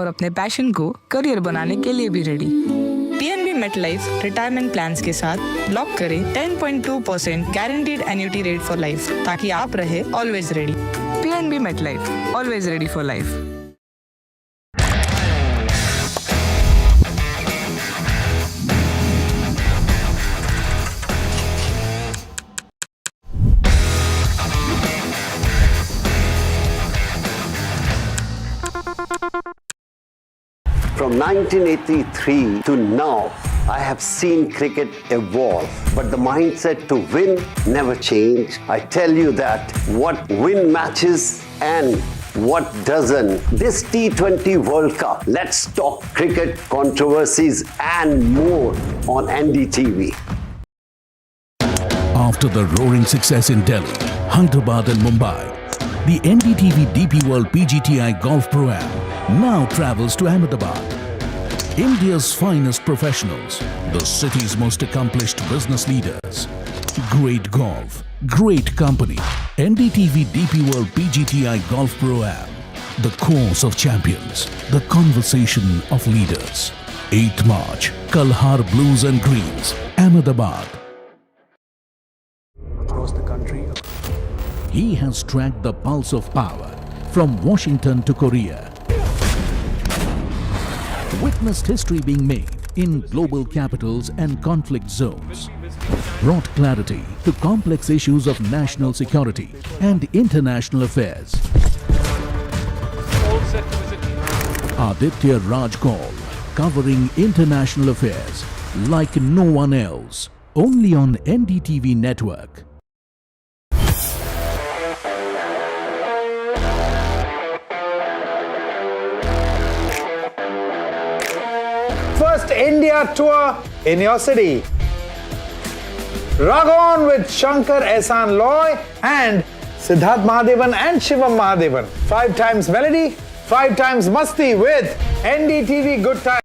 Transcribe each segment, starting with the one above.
और अपने पैशन को करियर बनाने के लिए भी ready. PNB MetLife retirement plans के साथ लॉक करें 10.2% guaranteed annuity rate for life, ताकि आप रहे always ready. PNB MetLife, always ready for life. From 1983 to now, I have seen cricket evolve, but the mindset to win never changed. I tell you that what win matches and what doesn't. This T20 World Cup, let's talk cricket, controversies and more on NDTV. After the roaring success in Delhi, Hyderabad and Mumbai, the NDTV DP World PGTI Golf Pro-Am now travels to Ahmedabad. India's finest professionals, the city's most accomplished business leaders. Great golf, great company. NDTV DP World PGTI Golf Pro-Am. The course of champions, the conversation of leaders. 8th March, Kalhar Blues and Greens, Ahmedabad. Across the country. He has tracked the pulse of power from Washington to Korea. Witnessed history being made in global capitals and conflict zones. Brought clarity to complex issues of national security and international affairs. Aditya Raj Kaul, covering international affairs like no one else. Only on NDTV network. First India tour in your city. Rag on with Shankar Ehsan Loy and Siddharth Mahadevan and Shivam Mahadevan. 5 times melody, 5 times masti with NDTV Good Time.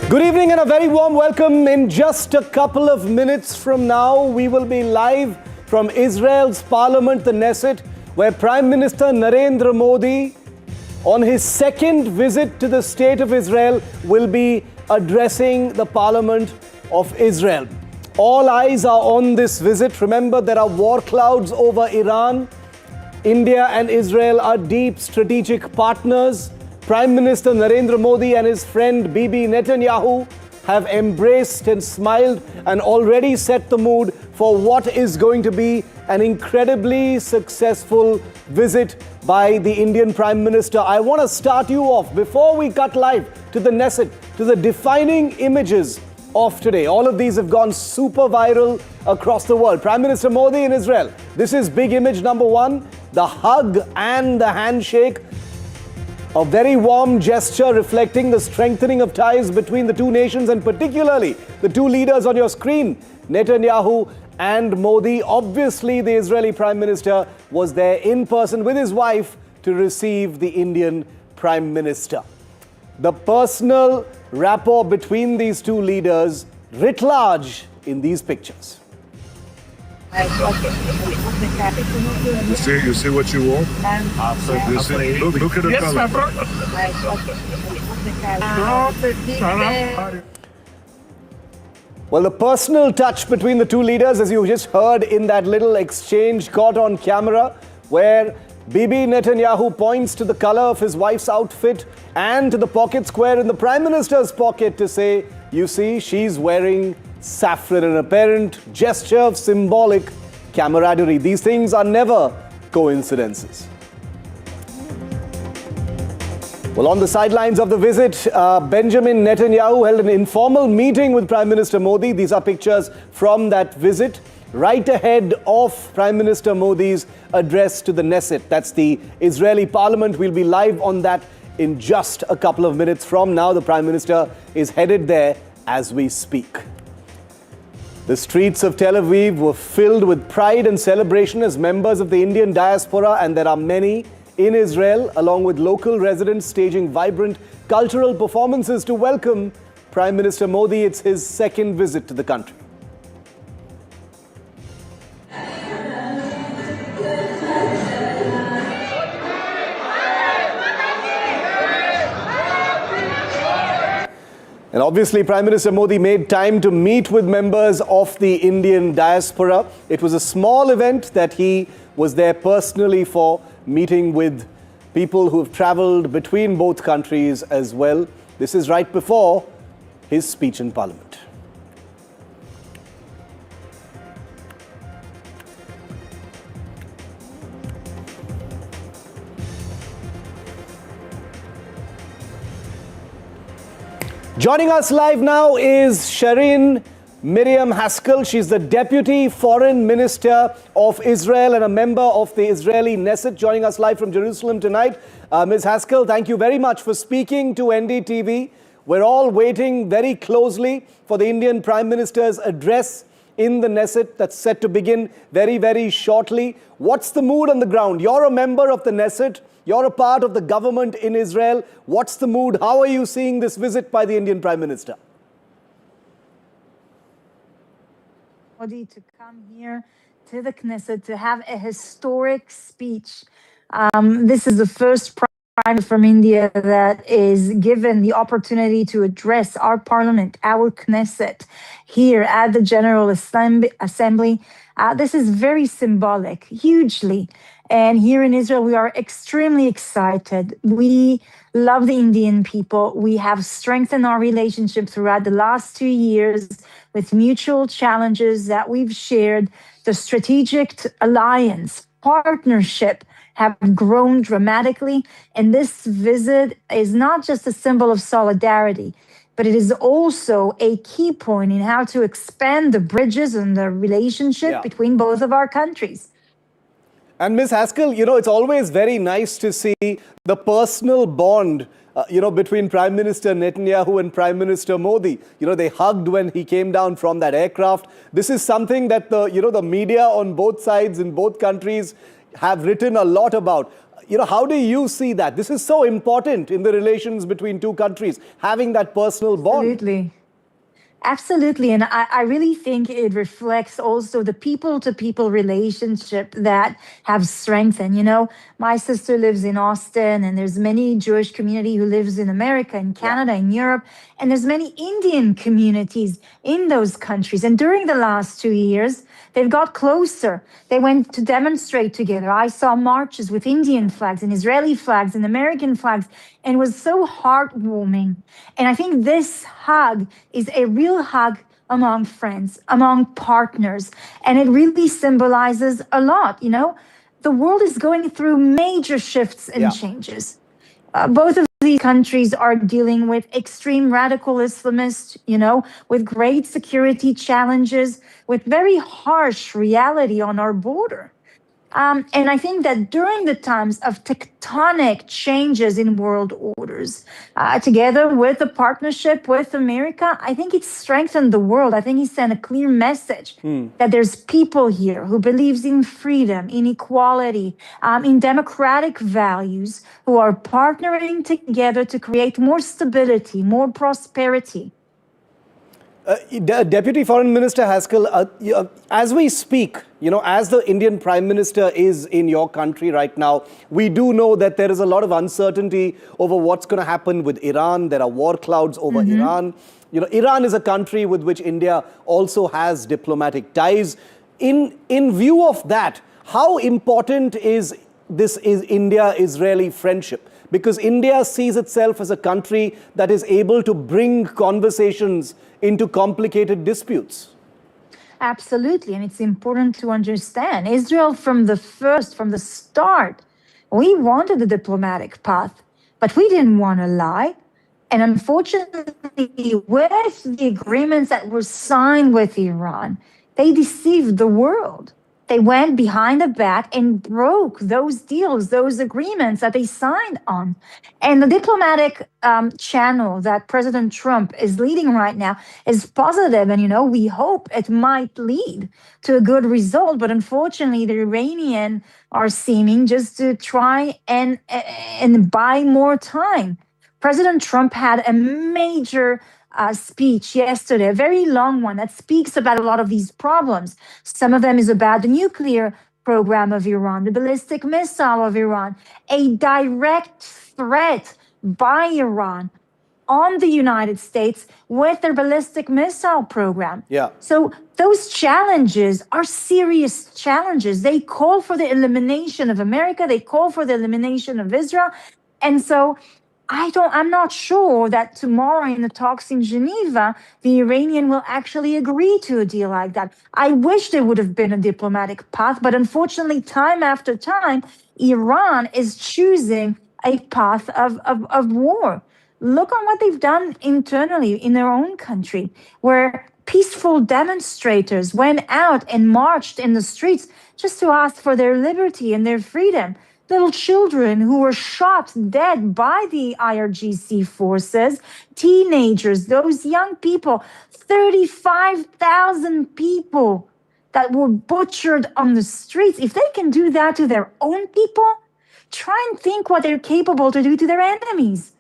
Good evening and a very warm welcome. In just a couple of minutes from now, we will be live from Israel's parliament, the Knesset, where Prime Minister Narendra Modi, on his second visit to the state of Israel, will be addressing the parliament of Israel. All eyes are on this visit. Remember, there are war clouds over Iran. India and Israel are deep strategic partners. Prime Minister Narendra Modi and his friend Bibi Netanyahu have embraced and smiled and already set the mood for what is going to be an incredibly successful visit by the Indian Prime Minister. I want to start you off, before we cut live to the Knesset, to the defining images of today. All of these have gone super viral across the world. Prime Minister Modi in Israel. This is big image number 1, the hug and the handshake. A very warm gesture reflecting the strengthening of ties between the two nations and particularly the two leaders on your screen, Netanyahu and Modi. Obviously, the Israeli Prime Minister was there in person with his wife to receive the Indian Prime Minister. The personal rapport between these two leaders writ large in these pictures. You see what you want? You see, look at the color. Well, the personal touch between the two leaders, as you just heard in that little exchange caught on camera, where Bibi Netanyahu points to the color of his wife's outfit and to the pocket square in the Prime Minister's pocket to say, you see, she's wearing saffron, an apparent gesture of symbolic camaraderie. These things are never coincidences. Well, on the sidelines of the visit, Benjamin Netanyahu held an informal meeting with Prime Minister Modi. These are pictures from that visit, right ahead of Prime Minister Modi's address to the Knesset. That's the Israeli parliament. We'll be live on that in just a couple of minutes from now. The Prime Minister is headed there as we speak. The streets of Tel Aviv were filled with pride and celebration as members of the Indian diaspora, and there are many in Israel, along with local residents staging vibrant cultural performances to welcome Prime Minister Modi. It's his second visit to the country. And obviously, Prime Minister Modi made time to meet with members of the Indian diaspora. It was a small event that he was there personally for, meeting with people who have traveled between both countries as well. This is right before his speech in Parliament. Joining us live now is Shireen Miriam Haskell. She's the Deputy Foreign Minister of Israel and a member of the Israeli Knesset, joining us live from Jerusalem tonight. Ms. Haskell, thank you very much for speaking to NDTV. We're all waiting very closely for the Indian Prime Minister's address in the Knesset that's set to begin very, very shortly. What's the mood on the ground? You're a member of the Knesset. You're a part of the government in Israel. What's the mood? How are you seeing this visit by the Indian Prime Minister? Modi to come here to the Knesset to have a historic speech. This is the first prime minister from India that is given the opportunity to address our parliament, our Knesset, here at the General Assembly. This is very symbolic, hugely. And here in Israel, we are extremely excited. We love the Indian people. We have strengthened our relationship throughout the last 2 years with mutual challenges that we've shared. The strategic alliance, partnership have grown dramatically. And this visit is not just a symbol of solidarity, but it is also a key point in how to expand the bridges and the relationship between both of our countries. And Ms. Haskell, it's always very nice to see the personal bond, between Prime Minister Netanyahu and Prime Minister Modi. They hugged when he came down from that aircraft. This is something that the media on both sides in both countries have written a lot about. How do you see that? This is so important in the relations between two countries, having that personal bond. Absolutely. Absolutely. And I really think it reflects also the people-to-people relationship that have strengthened. My sister lives in Austin, and there's many Jewish community who lives in America and Canada and Europe. And there's many Indian communities in those countries. And during the last 2 years, they've got closer. They went to demonstrate together. I saw marches with Indian flags and Israeli flags and American flags, and it was so heartwarming. And I think this hug is a real hug among friends, among partners, and it really symbolizes a lot. The world is going through major shifts and changes. Both of these countries are dealing with extreme radical Islamists, with great security challenges, with very harsh reality on our border. And I think that during the times of tectonic changes in world orders, together with the partnership with America, I think it's strengthened the world. I think he sent a clear message that there's people here who believes in freedom, in equality, in democratic values, who are partnering together to create more stability, more prosperity. Deputy Foreign Minister Haskell, as we speak, as the Indian Prime Minister is in your country right now, we do know that there is a lot of uncertainty over what's going to happen with Iran. There are war clouds over Iran. Iran is a country with which India also has diplomatic ties. In view of that, how important is this India-Israeli friendship? Because India sees itself as a country that is able to bring conversations into complicated disputes. Absolutely. And it's important to understand Israel from the start, we wanted a diplomatic path, but we didn't want to lie. And unfortunately, with the agreements that were signed with Iran, they deceived the world. They went behind the back and broke those deals, those agreements that they signed on. And the diplomatic channel that President Trump is leading right now is positive. And, we hope it might lead to a good result. But unfortunately, the Iranians are seeming just to try and buy more time. President Trump had a major speech yesterday, a very long one that speaks about a lot of these problems. Some of them is about the nuclear program of Iran, the ballistic missile of Iran, a direct threat by Iran on the United States with their ballistic missile program. Yeah. So those challenges are serious challenges. They call for the elimination of America. They call for the elimination of Israel. And so I'm not sure that tomorrow in the talks in Geneva, the Iranian will actually agree to a deal like that. I wish there would have been a diplomatic path, but unfortunately, time after time, Iran is choosing a path of war. Look on what they've done internally in their own country, where peaceful demonstrators went out and marched in the streets just to ask for their liberty and their freedom. Little children who were shot dead by the IRGC forces, teenagers, those young people, 35,000 people that were butchered on the streets. If they can do that to their own people, try and think what they're capable to do to their enemies.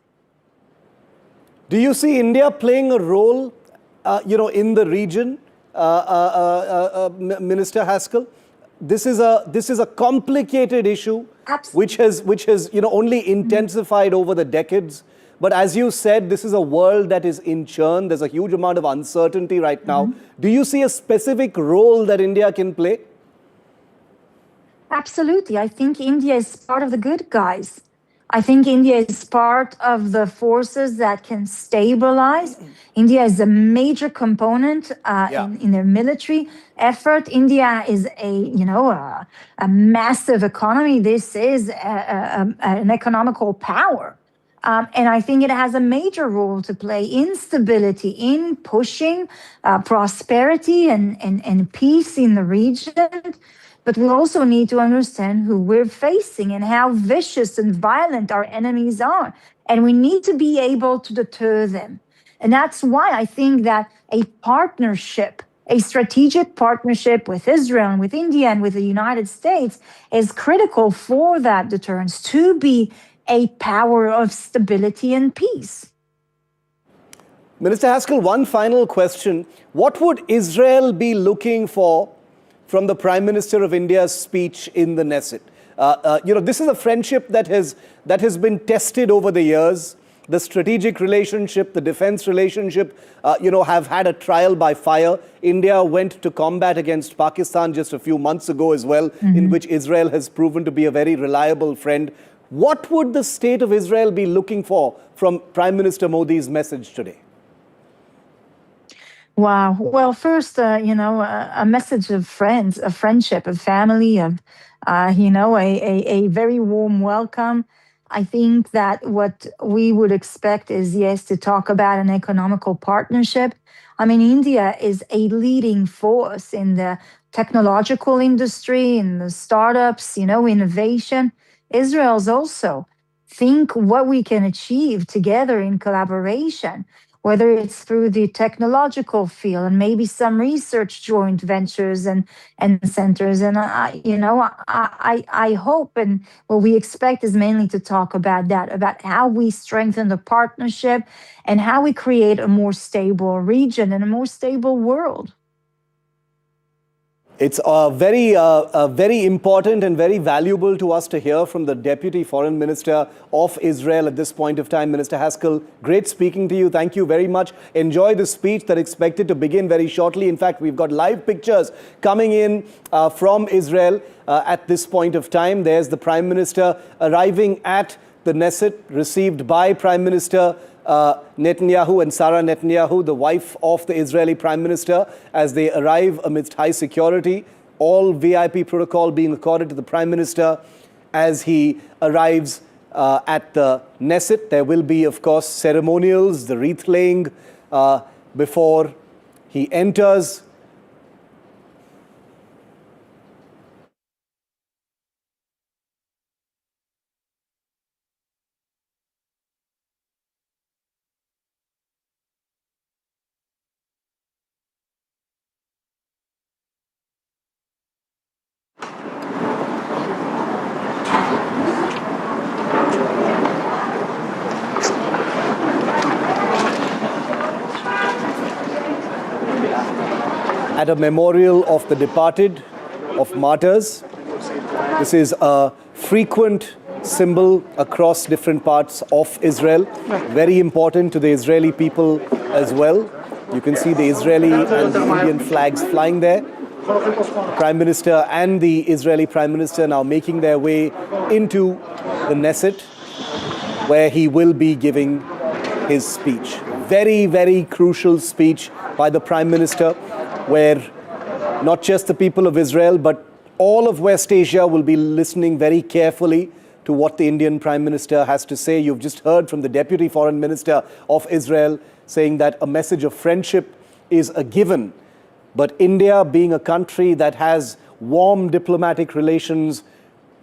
Do you see India playing a role, in the region, Minister Haskell? This is a complicated issue. Absolutely. which has only intensified over the decades. But as you said, this is a world that is in churn. There's a huge amount of uncertainty right now. Do you see a specific role that India can play? Absolutely. I think India is part of the good guys. I think India is part of the forces that can stabilize. India is a major component in their military effort. India is a massive economy. This is an economical power. And I think it has a major role to play in stability, in pushing prosperity and peace in the region. But we also need to understand who we're facing and how vicious and violent our enemies are. And we need to be able to deter them. And that's why I think that a partnership, a strategic partnership with Israel and with India and with the United States is critical for that deterrence, to be a power of stability and peace. Minister Haskell, one final question. What would Israel be looking for from the Prime Minister of India's speech in the Knesset? This is a friendship that has been tested over the years. The strategic relationship, the defense relationship, have had a trial by fire. India went to combat against Pakistan just a few months ago as well, in which Israel has proven to be a very reliable friend. What would the state of Israel be looking for from Prime Minister Modi's message today? Wow. Well, first, a message of friends, of friendship, of family, of, a very warm welcome. I think that what we would expect is, yes, to talk about an economical partnership. I mean, India is a leading force in the technological industry, in the startups, innovation. Israel's also. Think what we can achieve together in collaboration, whether it's through the technological field and maybe some research joint ventures and centers. And I hope, and what we expect is mainly to talk about that, about how we strengthen the partnership and how we create a more stable region and a more stable world. It's very important and very valuable to us to hear from the Deputy Foreign Minister of Israel at this point of time. Minister Haskell, great speaking to you. Thank you very much. Enjoy the speech that's expected to begin very shortly. In fact, we've got live pictures coming in from Israel at this point of time. There's the Prime Minister arriving at the Knesset, received by Prime Minister Netanyahu and Sarah Netanyahu, the wife of the Israeli Prime Minister, as they arrive amidst high security. All VIP protocol being accorded to the Prime Minister as he arrives at the Knesset. There will be, of course, ceremonials, the wreath laying before he enters. At a memorial of the departed, of martyrs. This is a frequent symbol across different parts of Israel. Very important to the Israeli people as well. You can see the Israeli and the Indian flags flying there. Prime Minister and the Israeli Prime Minister now making their way into the Knesset, where he will be giving his speech. Very, very crucial speech by the Prime Minister, where not just the people of Israel, but all of West Asia will be listening very carefully to what the Indian Prime Minister has to say. You've just heard from the Deputy Foreign Minister of Israel saying that a message of friendship is a given. But India, being a country that has warm diplomatic relations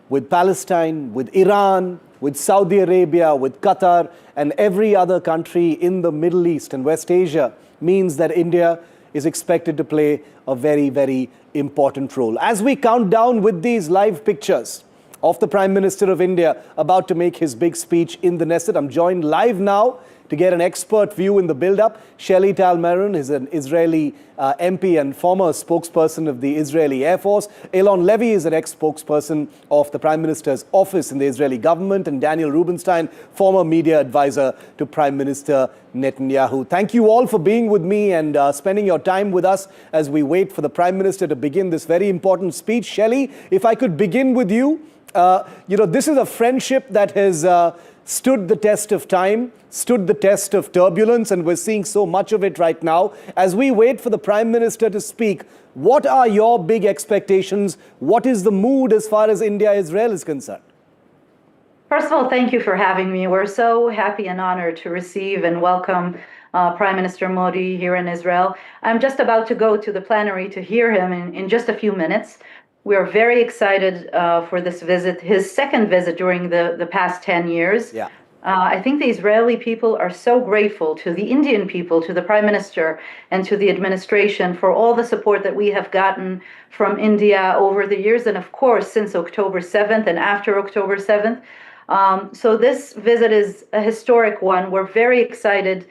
with Palestine, with Iran, with Saudi Arabia, with Qatar, and every other country in the Middle East and West Asia, means that India is expected to play a very, very important role. As we count down with these live pictures of the Prime Minister of India about to make his big speech in the Knesset, I'm joined live now to get an expert view in the build-up. Shelley Tal-Meron is an Israeli MP and former spokesperson of the Israeli Air Force. Elon Levy is an ex-spokesperson of the Prime Minister's office in the Israeli government. And Daniel Rubinstein, former media advisor to Prime Minister Netanyahu. Thank you all for being with me and spending your time with us as we wait for the Prime Minister to begin this very important speech. Shelley, if I could begin with you. This is a friendship that has stood the test of time, stood the test of turbulence, and we're seeing so much of it right now. As we wait for the Prime Minister to speak, what are your big expectations? What is the mood as far as India-Israel is concerned? First of all, thank you for having me. We're so happy and honored to receive and welcome Prime Minister Modi here in Israel. I'm just about to go to the plenary to hear him in just a few minutes. We are very excited for this visit, his second visit during the past 10 years. Yeah. I think the Israeli people are so grateful to the Indian people, to the Prime Minister, and to the administration for all the support that we have gotten from India over the years, and of course, since October 7th and after October 7th. So this visit is a historic one. We're very excited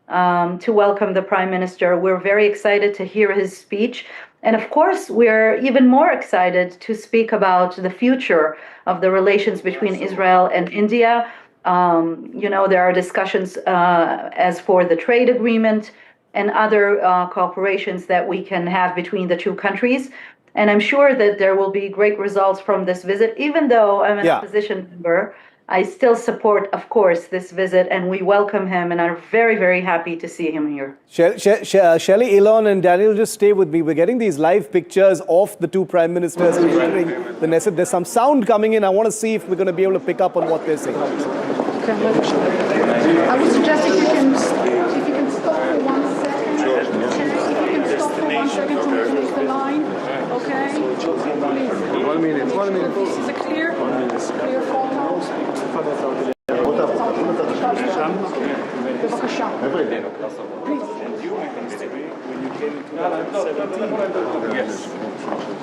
to welcome the Prime Minister. We're very excited to hear his speech. And of course, we're even more excited to speak about the future of the relations between Israel and India. There are discussions as for the trade agreement and other cooperations that we can have between the two countries. And I'm sure that there will be great results from this visit. Even though I'm an opposition member, I still support, of course, this visit, and we welcome him and are very, very happy to see him here. Shelley, Elon, and Daniel, just stay with me. We're getting these live pictures of the two prime ministers entering the Knesset. There's some sound coming in. I want to see if we're going to be able to pick up on what they're saying. I would suggest if you can stop for 1 second. Sure. If you can stop for 1 second to close the line. Okay? Please. 1 minute. 1 minute. This is a clear call now. בבקשה. When you came in 2017, yes,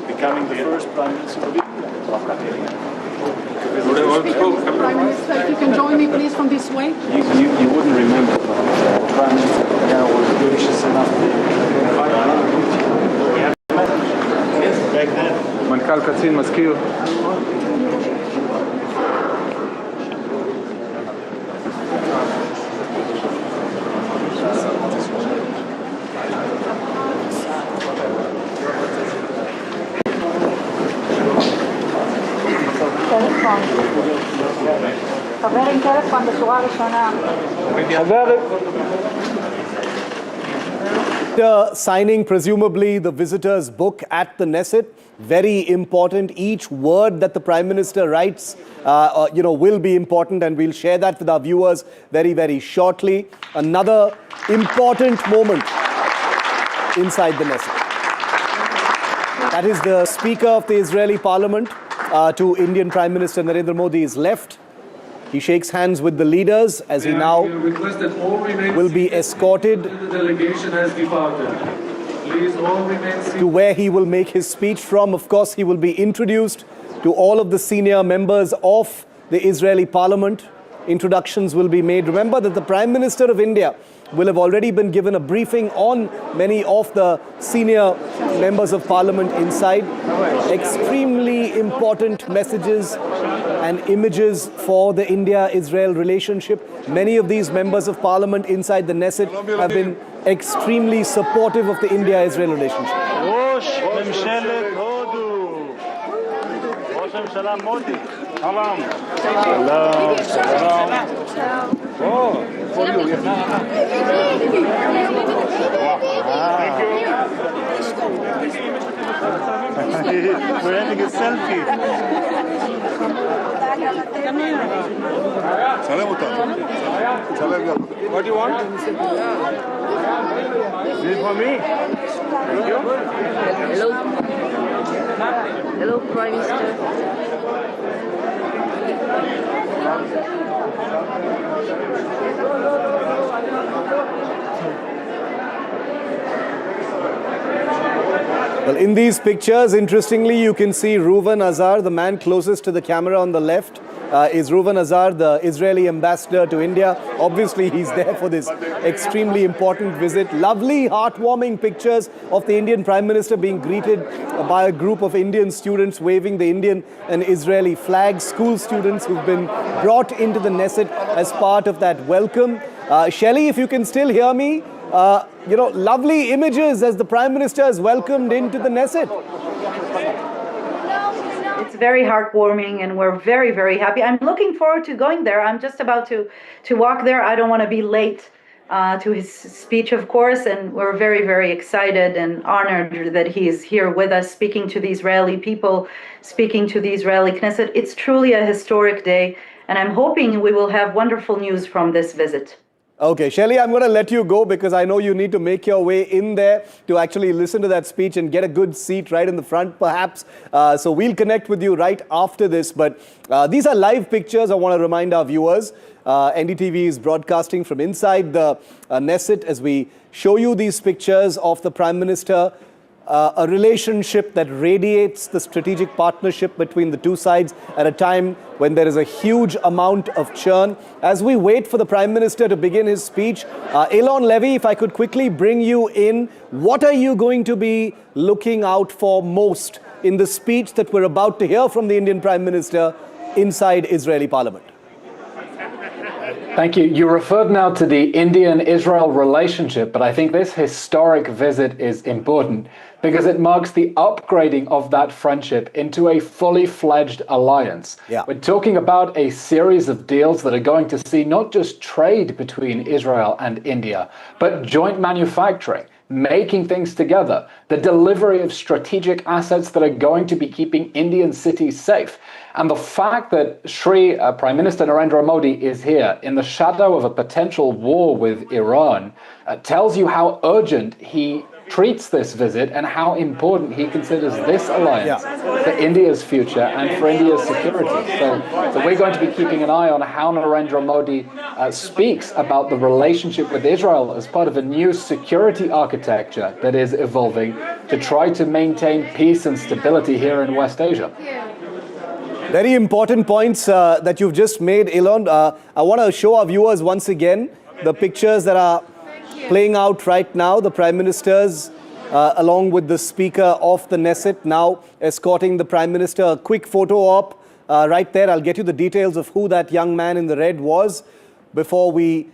becoming the first prime minister of India. Prime Minister, if you can join me please from this way. You wouldn't remember, Prime Minister Netanyahu was gracious enough back then. מנכ"ל קצין מזכיר. Signing presumably the visitors' book at the Knesset. Very important. Each word that the Prime Minister writes, will be important, and we'll share that with our viewers very, very shortly. Another important moment inside the Knesset. That is the Speaker of the Israeli Parliament to Indian Prime Minister Narendra Modi's left. He shakes hands with the leaders as he now will be escorted to where he will make his speech from. Of course, he will be introduced to all of the senior members of the Israeli Parliament. Introductions will be made. Remember that the Prime Minister of India will have already been given a briefing on many of the senior members of Parliament inside. Extremely important messages and images for the India-Israel relationship. Many of these members of Parliament inside the Knesset have been extremely supportive of the India-Israel relationship. Salam Modi. Salam. Salam. Salam. Oh, for you. Thank you. We're having a selfie. What do you want? This is for me. Thank you. Hello. Hello, Prime Minister. Well, in these pictures, interestingly, you can see Reuven Azar, the man closest to the camera on the left, is Reuven Azar, the Israeli ambassador to India. Obviously, he's there for this extremely important visit. Lovely, heartwarming pictures of the Indian Prime Minister being greeted by a group of Indian students waving the Indian and Israeli flags, school students who've been brought into the Knesset as part of that welcome. Shelley, if you can still hear me, lovely images as the Prime Minister is welcomed into the Knesset. It's very heartwarming, and we're very, very happy. I'm looking forward to going there. I'm just about to walk there. I don't want to be late to his speech, of course, and we're very, very excited and honored that he is here with us, speaking to the Israeli people, speaking to the Israeli Knesset. It's truly a historic day, and I'm hoping we will have wonderful news from this visit. Okay, Shelley, I'm going to let you go because I know you need to make your way in there to actually listen to that speech and get a good seat right in the front, perhaps. So we'll connect with you right after this. But these are live pictures. I want to remind our viewers. NDTV is broadcasting from inside the Knesset as we show you these pictures of the Prime Minister. A relationship that radiates the strategic partnership between the two sides at a time when there is a huge amount of churn. As we wait for the Prime Minister to begin his speech, Elon Levy, if I could quickly bring you in, what are you going to be looking out for most in the speech that we're about to hear from the Indian Prime Minister inside Israeli Parliament? Thank you. You referred now to the Indian-Israel relationship, but I think this historic visit is important because it marks the upgrading of that friendship into a fully fledged alliance. Yeah. We're talking about a series of deals that are going to see not just trade between Israel and India, but joint manufacturing, making things together, the delivery of strategic assets that are going to be keeping Indian cities safe. And the fact that Prime Minister Narendra Modi is here in the shadow of a potential war with Iran tells you how urgent he treats this visit and how important he considers this alliance for India's future and for India's security. So we're going to be keeping an eye on how Narendra Modi speaks about the relationship with Israel as part of a new security architecture that is evolving to try to maintain peace and stability here in West Asia. Very important points that you've just made, Elon. I want to show our viewers once again the pictures that are playing out right now. The Prime Ministers, along with the Speaker of the Knesset, now escorting the Prime Minister. A quick photo op right there. I'll get you the details of who that young man in the red was before we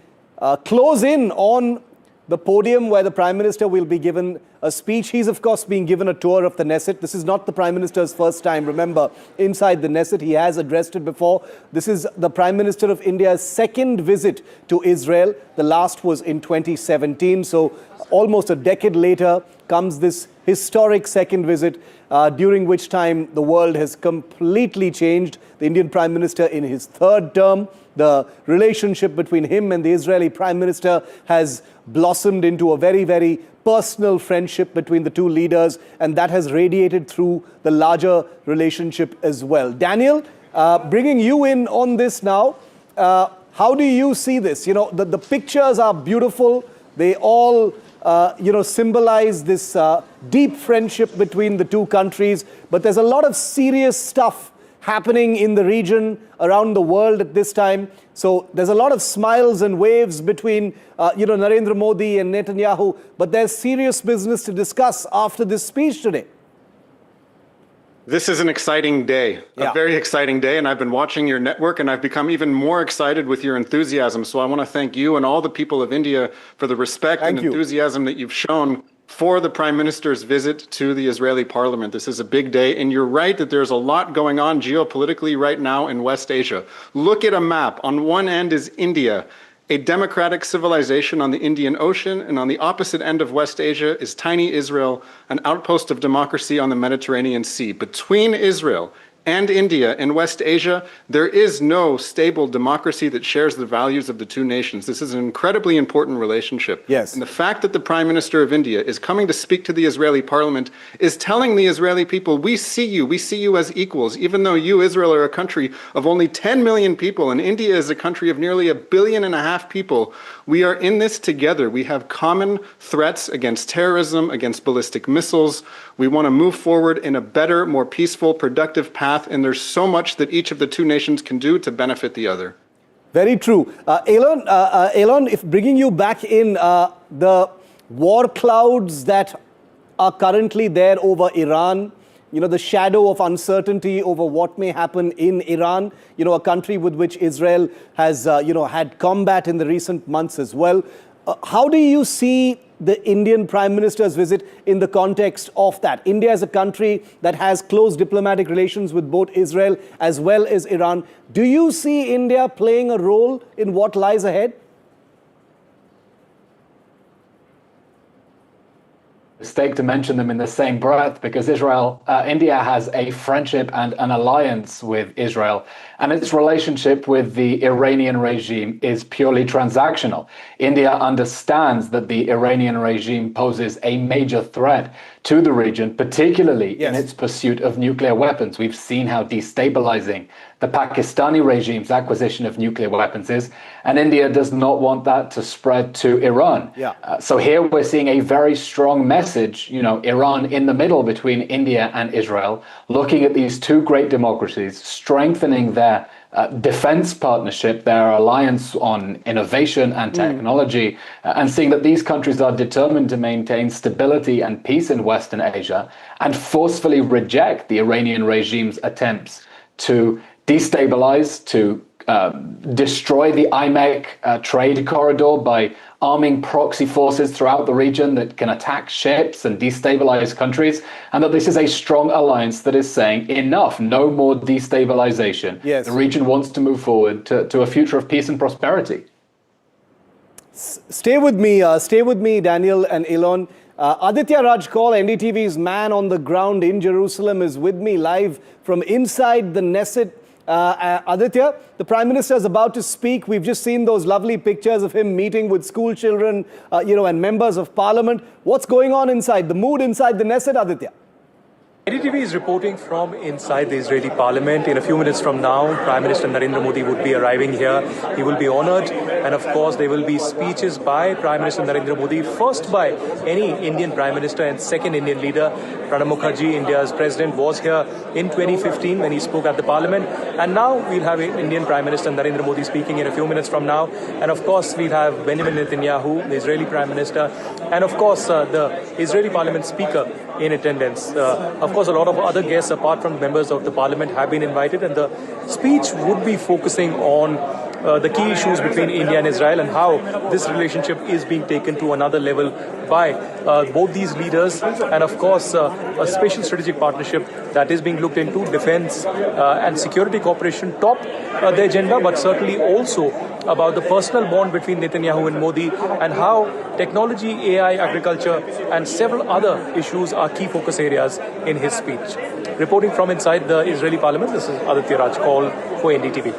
close in on the podium where the Prime Minister will be given a speech. He's, of course, being given a tour of the Knesset. This is not the Prime Minister's first time, remember, inside the Knesset. He has addressed it before. This is the Prime Minister of India's second visit to Israel. The last was in 2017. So almost a decade later comes this historic second visit, during which time the world has completely changed. The Indian Prime Minister in his third term, the relationship between him and the Israeli Prime Minister has blossomed into a very, very personal friendship between the two leaders, and that has radiated through the larger relationship as well. Daniel, bringing you in on this now, how do you see this? You know, the pictures are beautiful. They all, symbolize this deep friendship between the two countries, but there's a lot of serious stuff happening in the region, around the world at this time. So there's a lot of smiles and waves between, Narendra Modi and Netanyahu, but there's serious business to discuss after this speech today. This is an exciting day, a very exciting day, and I've been watching your network and I've become even more excited with your enthusiasm. So I want to thank you and all the people of India for the respect and enthusiasm that you've shown for the Prime Minister's visit to the Israeli parliament. This is a big day, and you're right that there's a lot going on geopolitically right now in West Asia. Look at a map. On one end is India, a democratic civilization on the Indian Ocean, and on the opposite end of West Asia is tiny Israel, an outpost of democracy on the Mediterranean Sea. Between Israel and India in West Asia, there is no stable democracy that shares the values of the two nations. This is an incredibly important relationship. Yes. And the fact that the Prime Minister of India is coming to speak to the Israeli parliament is telling the Israeli people, we see you as equals, even though you, Israel, are a country of only 10 million people, and India is a country of nearly 1.5 billion people. We are in this together. We have common threats against terrorism, against ballistic missiles. We want to move forward in a better, more peaceful, productive path. And there's so much that each of the two nations can do to benefit the other. Very true. Elon, if bringing you back in, the war clouds that are currently there over Iran, the shadow of uncertainty over what may happen in Iran, a country with which Israel has, had combat in the recent months as well. How do you see the Indian Prime Minister's visit in the context of that? India is a country that has close diplomatic relations with both Israel as well as Iran. Do you see India playing a role in what lies ahead? Mistake to mention them in the same breath, because India has a friendship and an alliance with Israel, and its relationship with the Iranian regime is purely transactional. India understands that the Iranian regime poses a major threat to the region, particularly in its pursuit of nuclear weapons. We've seen how destabilizing the Pakistani regime's acquisition of nuclear weapons is, and India does not want that to spread to Iran. So here we're seeing a very strong message, Iran in the middle between India and Israel, looking at these two great democracies, strengthening their defense partnership, their alliance on innovation and technology, and seeing that these countries are determined to maintain stability and peace in Western Asia and forcefully reject the Iranian regime's attempts to destabilize, to destroy the IMEC trade corridor by arming proxy forces throughout the region that can attack ships and destabilize countries, and that this is a strong alliance that is saying enough, no more destabilization. The region wants to move forward to a future of peace and prosperity. Stay with me, Daniel and Elon. Aditya Rajkol, NDTV's man on the ground in Jerusalem, is with me live from inside the Knesset. Aditya, the Prime Minister is about to speak. We've just seen those lovely pictures of him meeting with school children, and members of Parliament. What's going on inside? The mood inside the Knesset, Aditya? NDTV is reporting from inside the Israeli parliament. In a few minutes from now, Prime Minister Narendra Modi would be arriving here. He will be honored. And of course, there will be speeches by Prime Minister Narendra Modi, first by any Indian Prime Minister and second Indian leader. Pranab Mukherjee, India's president, was here in 2015 when he spoke at the parliament. And now we'll have Indian Prime Minister Narendra Modi speaking in a few minutes from now. And of course, we'll have Benjamin Netanyahu, the Israeli Prime Minister, and of course, the Israeli Parliament Speaker in attendance. Of course, a lot of other guests apart from members of the parliament have been invited, and the speech would be focusing on the key issues between India and Israel and how this relationship is being taken to another level by both these leaders, and of course a special strategic partnership that is being looked into, defense and security cooperation top the agenda, but certainly also about the personal bond between Netanyahu and Modi and how technology, AI, agriculture and several other issues are key focus areas in his speech. Reporting from inside the Israeli parliament, this is Aditya Rajkol for NDTV.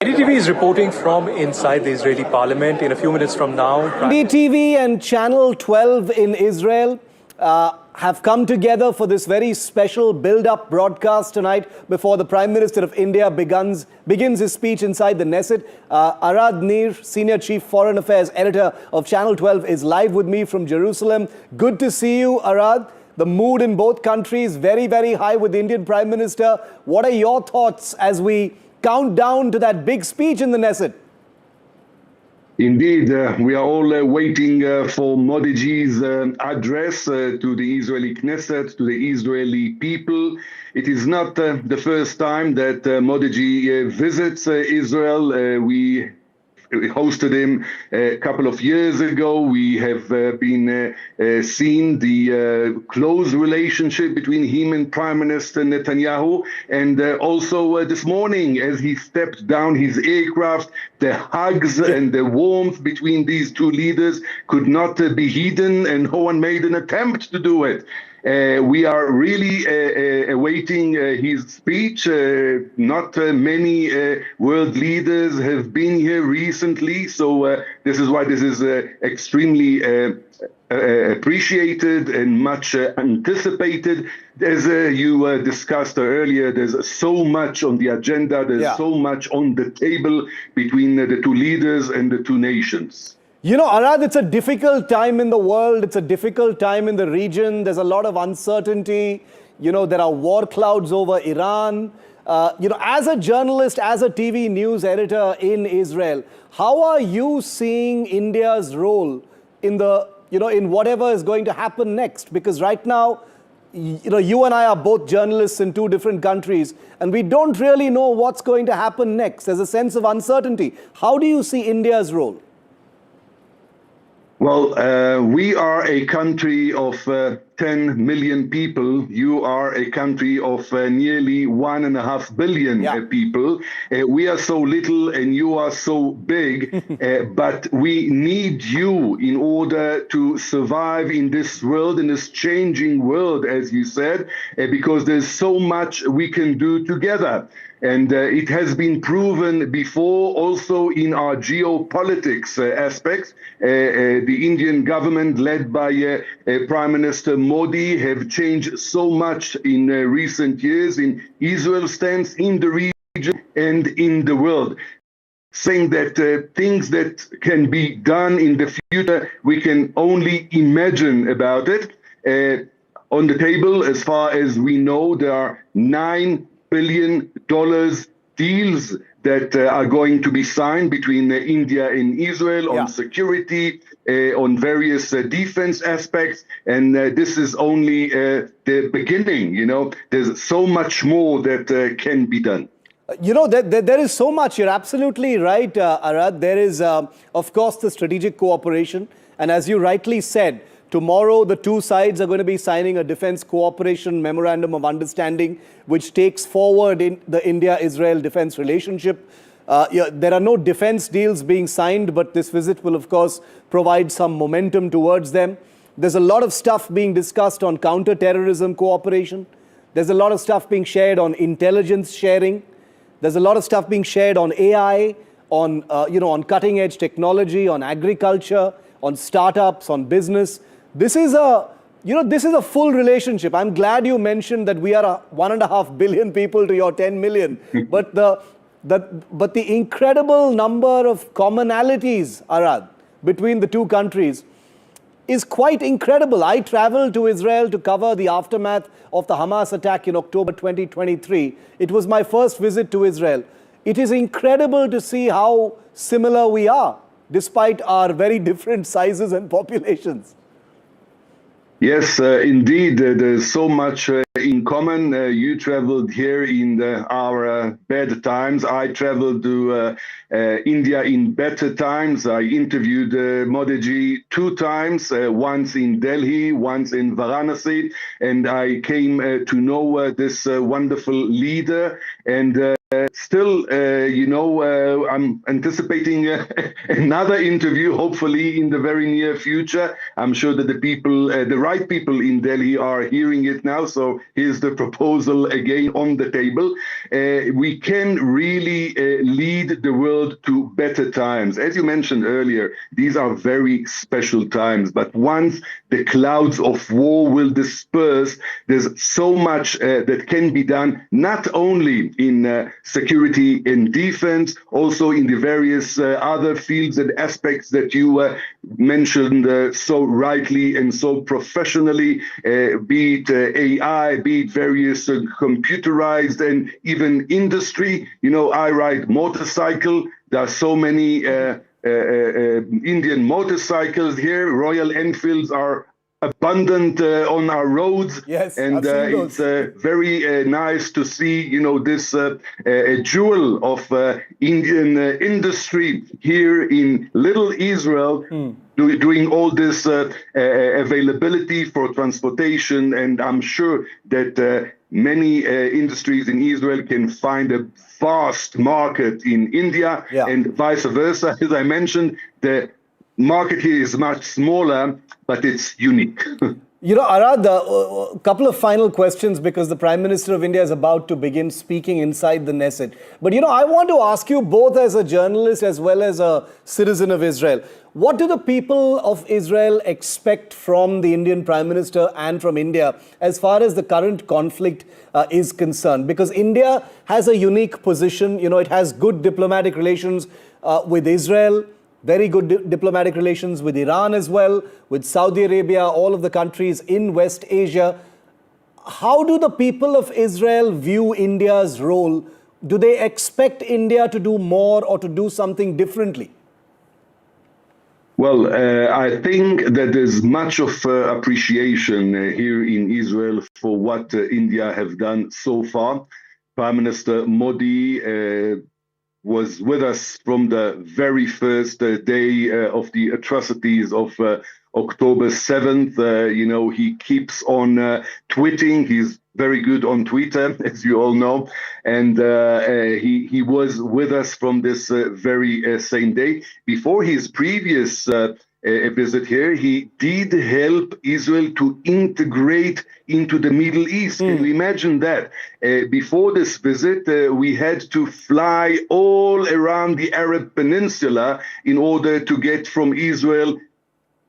NDTV is reporting from inside the Israeli parliament. In a few minutes from now, NDTV and Channel 12 in Israel have come together for this very special build-up broadcast tonight before the Prime Minister of India begins his speech inside the Knesset. Arad Nir, Senior Chief Foreign Affairs Editor of Channel 12, is live with me from Jerusalem. Good to see you, Arad. The mood in both countries very, very high with the Indian Prime Minister. What are your thoughts as we count down to that big speech in the Knesset? Indeed, we are all waiting for Modi-Ji's address to the Israeli Knesset, to the Israeli people. It is not the first time that Modi-Ji visits Israel. We hosted him a couple of years ago. We have been seeing the close relationship between him and Prime Minister Netanyahu. And also this morning, as he stepped down his aircraft, the hugs and the warmth between these two leaders could not be hidden, and no one made an attempt to do it. We are really awaiting his speech. Not many world leaders have been here recently, so this is why this is extremely appreciated and much anticipated. As you discussed earlier, there's so much on the agenda, there's so much on the table between the two leaders and the two nations. You know, Arad, it's a difficult time in the world. It's a difficult time in the region. There's a lot of uncertainty. You know, there are war clouds over Iran. You know, as a journalist, as a TV news editor in Israel, how are you seeing India's role in the, you know, in whatever is going to happen next? Because right now, you know, you and I are both journalists in two different countries, and we don't really know what's going to happen next. There's a sense of uncertainty. How do you see India's role? Well, we are a country of 10 million people. You are a country of nearly 1.5 billion people. We are so little and you are so big, but we need you in order to survive in this world, in this changing world, as you said, because there's so much we can do together. And it has been proven before also in our geopolitics aspects. The Indian government led by Prime Minister Modi have changed so much in recent years in Israel's stance in the region and in the world, saying that things that can be done in the future, we can only imagine about it. On the table, as far as we know, there are $9 billion deals that are going to be signed between India and Israel on security, on various defense aspects. And this is only the beginning. You know, there's so much more that can be done. You know, there is so much. You're absolutely right, Arad. There is, of course, the strategic cooperation. And as you rightly said, tomorrow, the two sides are going to be signing a defense cooperation memorandum of understanding, which takes forward in the India-Israel defense relationship. There are no defense deals being signed, but this visit will, of course, provide some momentum towards them. There's a lot of stuff being discussed on counter-terrorism cooperation. There's a lot of stuff being shared on intelligence sharing. There's a lot of stuff being shared on AI, on, on cutting-edge technology, on agriculture, on startups, on business. This is a full relationship. I'm glad you mentioned that we are 1.5 billion people to your 10 million. But the incredible number of commonalities, Arad, between the two countries is quite incredible. I traveled to Israel to cover the aftermath of the Hamas attack in October 2023. It was my first visit to Israel. It is incredible to see how similar we are, despite our very different sizes and populations. Yes, indeed. There's so much in common. You traveled here in our bad times. I traveled to India in better times. I interviewed Modi-Ji 2 times, once in Delhi, once in Varanasi, and I came to know this wonderful leader. And still, I'm anticipating another interview, hopefully in the very near future. I'm sure that the people, the right people in Delhi are hearing it now. So here's the proposal again on the table. We can really lead the world to better times. As you mentioned earlier, these are very special times. But once the clouds of war will disperse, there's so much that can be done, not only in security and defense, also in the various other fields and aspects that you mentioned so rightly and so professionally, be it AI, be it various computerized and even industry. You know, I ride motorcycle. There are so many Indian motorcycles here. Royal Enfields are abundant on our roads. Yes, and it's very nice to see, you know, this jewel of Indian industry here in Little Israel, doing all this availability for transportation. And I'm sure that many industries in Israel can find a vast market in India, and vice versa. As I mentioned, the market here is much smaller, but it's unique. You know, Arad, a couple of final questions, because the Prime Minister of India is about to begin speaking inside the Knesset. But, you know, I want to ask you, both as a journalist as well as a citizen of Israel, what do the people of Israel expect from the Indian Prime Minister and from India as far as the current conflict is concerned? Because India has a unique position. You know, it has good diplomatic relations with Israel, very good diplomatic relations with Iran as well, with Saudi Arabia, all of the countries in West Asia. How do the people of Israel view India's role? Do they expect India to do more or to do something differently? Well, I think that there's much of appreciation here in Israel for what India have done so far. Prime Minister Modi was with us from the very first day of the atrocities of October 7th. You know, he keeps on tweeting. He's very good on Twitter, as you all know. And he was with us from this very same day. Before his previous visit here, he did help Israel to integrate into the Middle East. Can you imagine that? Before this visit, we had to fly all around the Arab Peninsula in order to get from Israel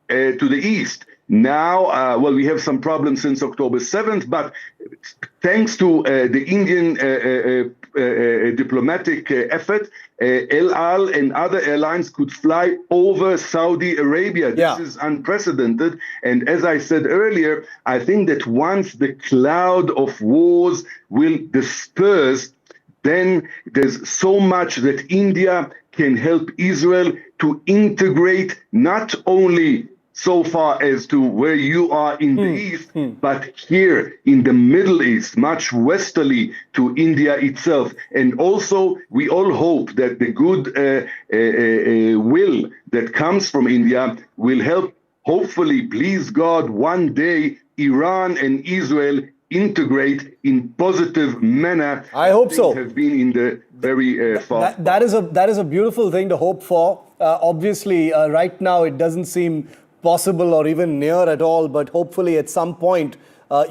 to the east. Now, well, we have some problems since October 7th, but thanks to the Indian diplomatic effort, El Al and other airlines could fly over Saudi Arabia. This is unprecedented. And as I said earlier, I think that once the cloud of wars will disperse, then there's so much that India can help Israel to integrate, not only so far as to where you are in the East, but here in the Middle East, much westerly to India itself. And also, we all hope that the good will that comes from India will help, hopefully, please God, one day Iran and Israel integrate in positive manner. I hope so. Have been in the very far. That is a beautiful thing to hope for. Obviously, right now it doesn't seem possible or even near at all, but hopefully at some point,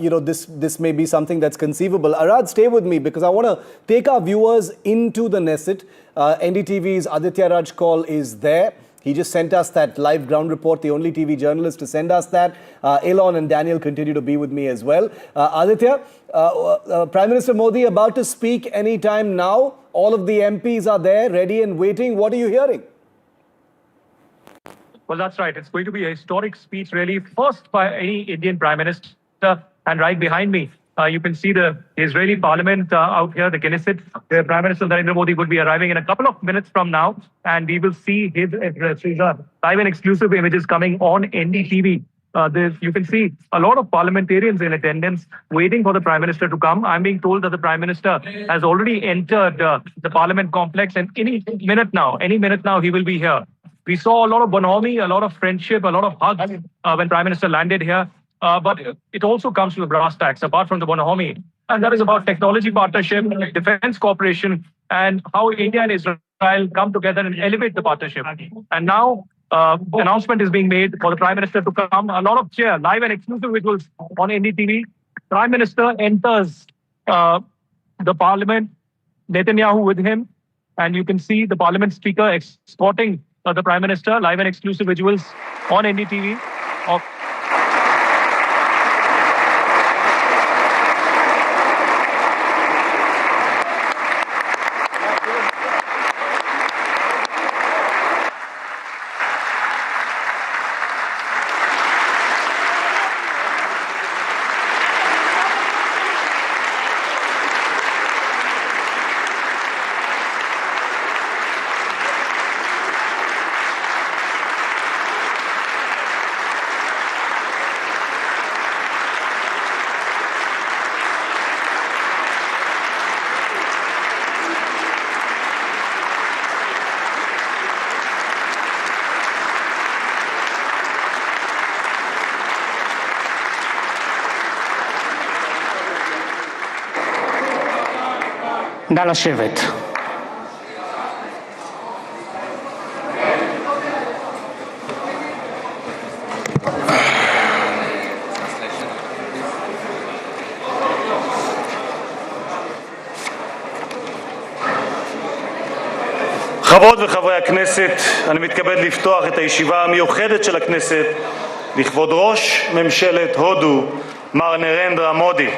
you know, this may be something that's conceivable. Arad, stay with me, because I want to take our viewers into the Knesset. NDTV's Aditya Raj Kaul is there. He just sent us that live ground report, the only TV journalist to send us that. Elon and Daniel continue to be with me as well. Aditya, Prime Minister Modi about to speak anytime now. All of the MPs are there, ready and waiting. What are you hearing? Well, that's right. It's going to be a historic speech, really, first by any Indian Prime Minister. And right behind me, you can see the Israeli parliament out here, the Knesset. The Prime Minister Narendra Modi would be arriving in a couple of minutes from now, and we will see his address. These are live and exclusive images coming on NDTV You can see a lot of parliamentarians in attendance waiting for the Prime Minister to come. I'm being told that the Prime Minister has already entered the Parliament complex, and any minute now, he will be here. We saw a lot of bonhomie, a lot of friendship, a lot of hugs when Prime Minister landed here. But it also comes to the brass tacks, apart from the bonhomie. And that is about technology partnership, defense cooperation, and how India and Israel come together and elevate the partnership. And now, announcement is being made for the Prime Minister to come. A lot of cheer, live and exclusive visuals on NDTV. Prime Minister enters the Parliament, Netanyahu with him. And you can see the Parliament Speaker escorting the Prime Minister, live and exclusive visuals on NDTV. נא לשבת. חברות וחברי הכנסת, אני מתכבד לפתוח את הישיבה המיוחדת של הכנסת לכבוד ראש ממשלת הודו, מר נרנדרה מודי.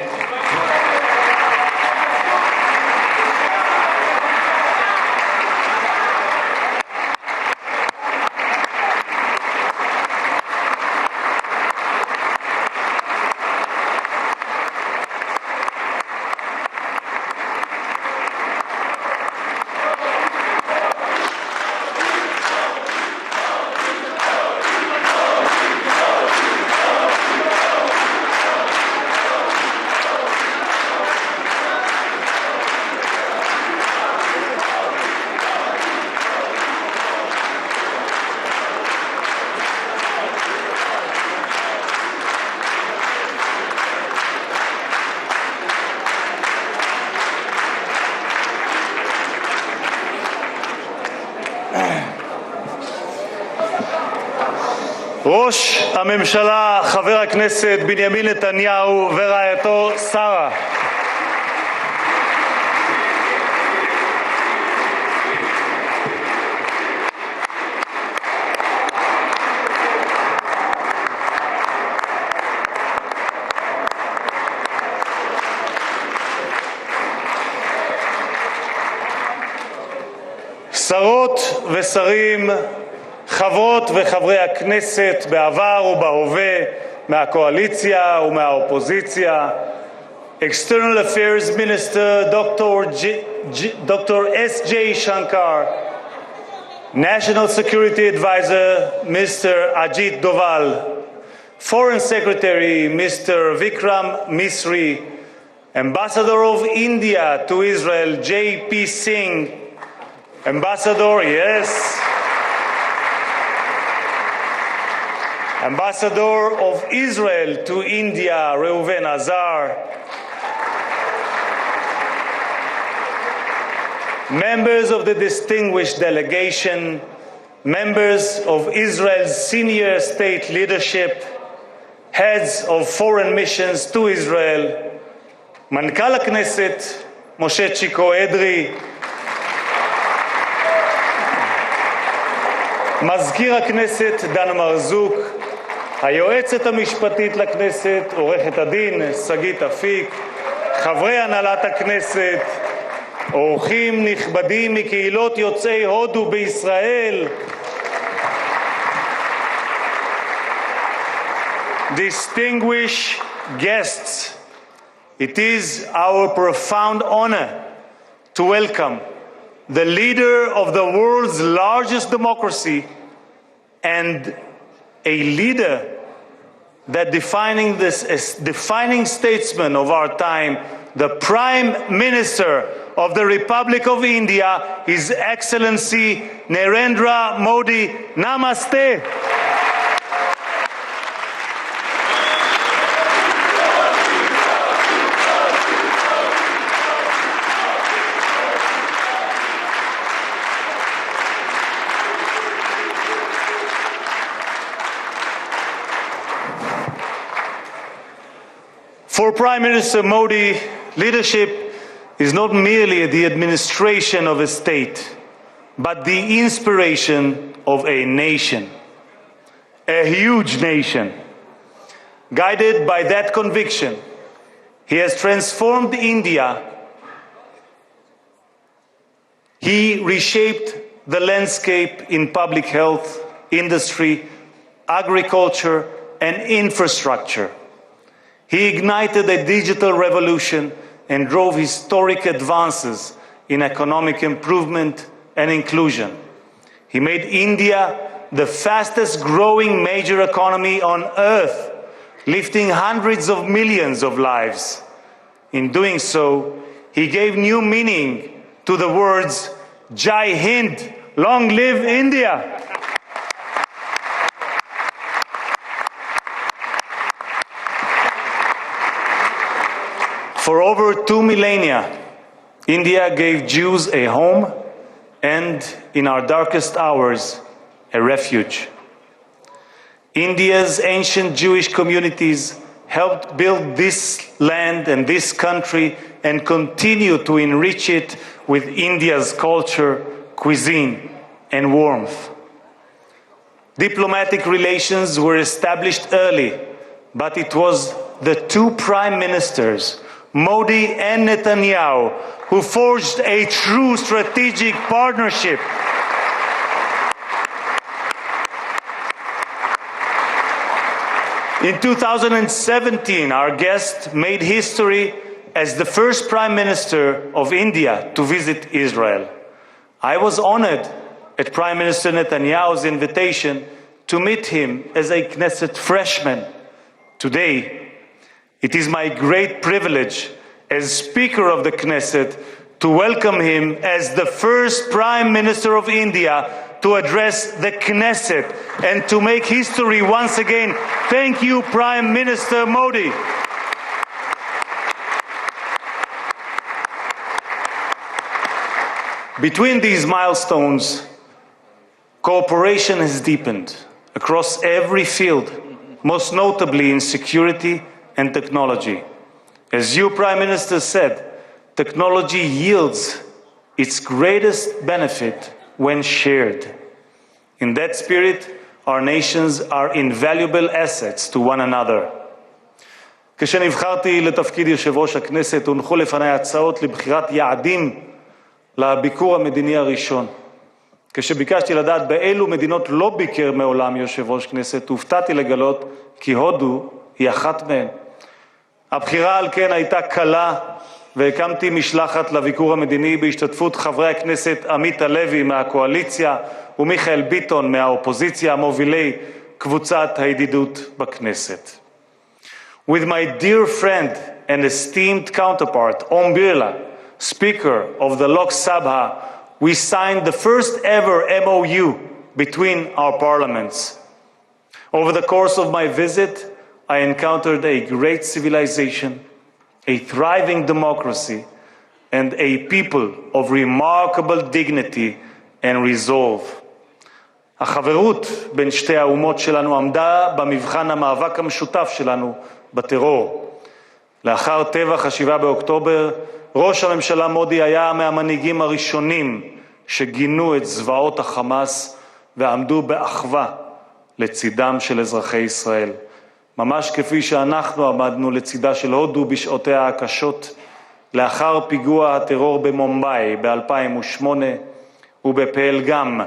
ראש הממשלה חבר הכנסת בנימין נתניהו ורעייתו שרה. שרות ושרים, חברות וחברי הכנסת בעבר ובהווה, מהקואליציה ומהאופוזיציה, External Affairs Minister Dr. S.J. Shankar, National Security Advisor Mr. Ajit Doval, Foreign Secretary Mr. Vikram Misri, Ambassador of India to Israel J.P. Singh, Ambassador of Israel to India, Reuven Azar. Members of the distinguished delegation, members of Israel's senior state leadership, heads of foreign missions to Israel, Mankal Knesset, Moshe Chiko Edri, מזכיר הכנסת דן מרזוק, היועצת המשפטית לכנסת עורכת הדין שגית אפיק, חברי הנהלת הכנסת, אורחים נכבדים מקהילות יוצאי הודו בישראל, distinguished guests, it is our profound honor to welcome the leader of the world's largest democracy and a leader that defining statesman of our time, the Prime Minister of the Republic of India, His Excellency Narendra Modi. Namaste. For Prime Minister Modi, leadership is not merely the administration of a state, but the inspiration of a nation, a huge nation. Guided by that conviction, he has transformed India. He reshaped the landscape in public health, industry, agriculture, and infrastructure. He ignited a digital revolution and drove historic advances in economic improvement and inclusion. He made India the fastest growing major economy on earth, lifting hundreds of millions of lives. In doing so, he gave new meaning to the words, Jai Hind, long live India. For over 2 millennia, India gave Jews a home and, in our darkest hours, a refuge. India's ancient Jewish communities helped build this land and this country and continue to enrich it with India's culture, cuisine, and warmth. Diplomatic relations were established early, but it was the two prime ministers, Modi and Netanyahu, who forged a true strategic partnership. In 2017, our guest made history as the first Prime Minister of India to visit Israel. I was honored at Prime Minister Netanyahu's invitation to meet him as a Knesset freshman. Today, it is my great privilege as Speaker of the Knesset to welcome him as the first Prime Minister of India to address the Knesset and to make history once again. Thank you, Prime Minister Modi. Between these milestones, cooperation has deepened across every field, most notably in security and technology. As you, Prime Minister, said, technology yields its greatest benefit when shared. In that spirit, our nations are invaluable assets to one another. כשנבחרתי לתפקיד יושב ראש הכנסת, הונחו לפני הצעות לבחירת יעדים לביקור המדיני הראשון. כשביקשתי לדעת באילו מדינות לא ביקר מעולם יושב ראש כנסת, הופתעתי לגלות כי הודו היא אחת מהן. הבחירה על כן הייתה קלה, והקמתי משלחת לביקור המדיני בהשתתפות חברי הכנסת עמית הלוי מהקואליציה ומיכאל ביטון מהאופוזיציה, מובילי קבוצת הידידות בכנסת. With my dear friend and esteemed counterpart, Om Birla, Speaker of the Lok Sabha, we signed the first ever MOU between our parliaments. Over the course of my visit, I encountered a great civilization, a thriving democracy, and a people of remarkable dignity and resolve. החברות בין שתי האומות שלנו עמדה במבחן המאבק המשותף שלנו בטרור. לאחר טבח 7 באוקטובר, ראש הממשלה מודי היה מהמנהיגים הראשונים שגינו את זוועות החמאס ועמדו באחווה לצידם של אזרחי ישראל. ממש כפי שאנחנו עמדנו לצידה של הודו בשעותיה הקשות, לאחר פיגוע הטרור במומבאי ב-2008 ובפלגם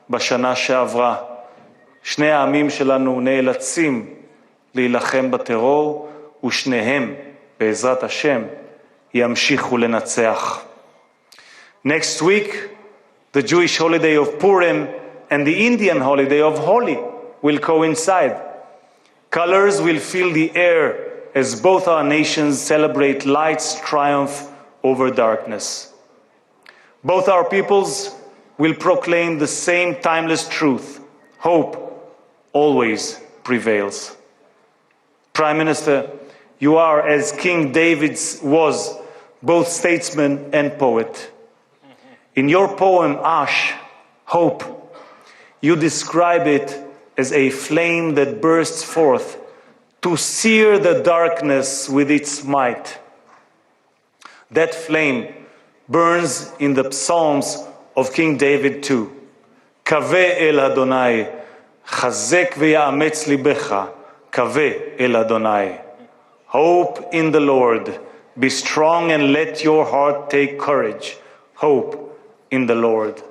בשנה שעברה. שני העמים שלנו נאלצים להילחם בטרור, ושניהם, בעזרת השם, ימשיכו לנצח. Next week, the Jewish holiday of Purim and the Indian holiday of Holi will coincide. Colors will fill the air as both our nations celebrate light's triumph over darkness. Both our peoples will proclaim the same timeless truth: hope always prevails. Prime Minister, you are, as King David was, both statesman and poet. In your poem, Ash, Hope, you describe it as a flame that bursts forth to sear the darkness with its might. That flame burns in the Psalms of King David too. Kaveh el Adonai, chazek ve'yametz libecha, kaveh el Adonai. Hope in the Lord. Be strong and let your heart take courage. Hope in the Lord.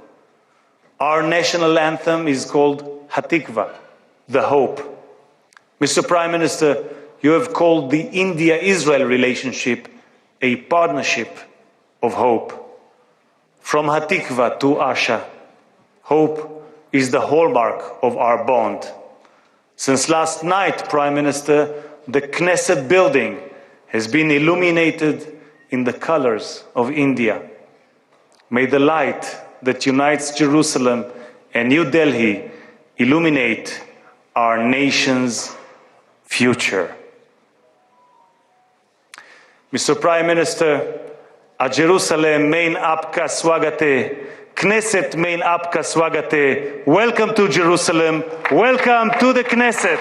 Our national anthem is called Hatikva, the hope. Mr. Prime Minister, you have called the India-Israel relationship a partnership of hope. From Hatikva to Asha, hope is the hallmark of our bond. Since last night, Prime Minister, the Knesset building has been illuminated in the colors of India. May the light that unites Jerusalem and New Delhi illuminate our nation's future. Mr. Prime Minister, a Jerusalem main apka swagate, Knesset main apka swagate. Welcome to Jerusalem. Welcome to the Knesset.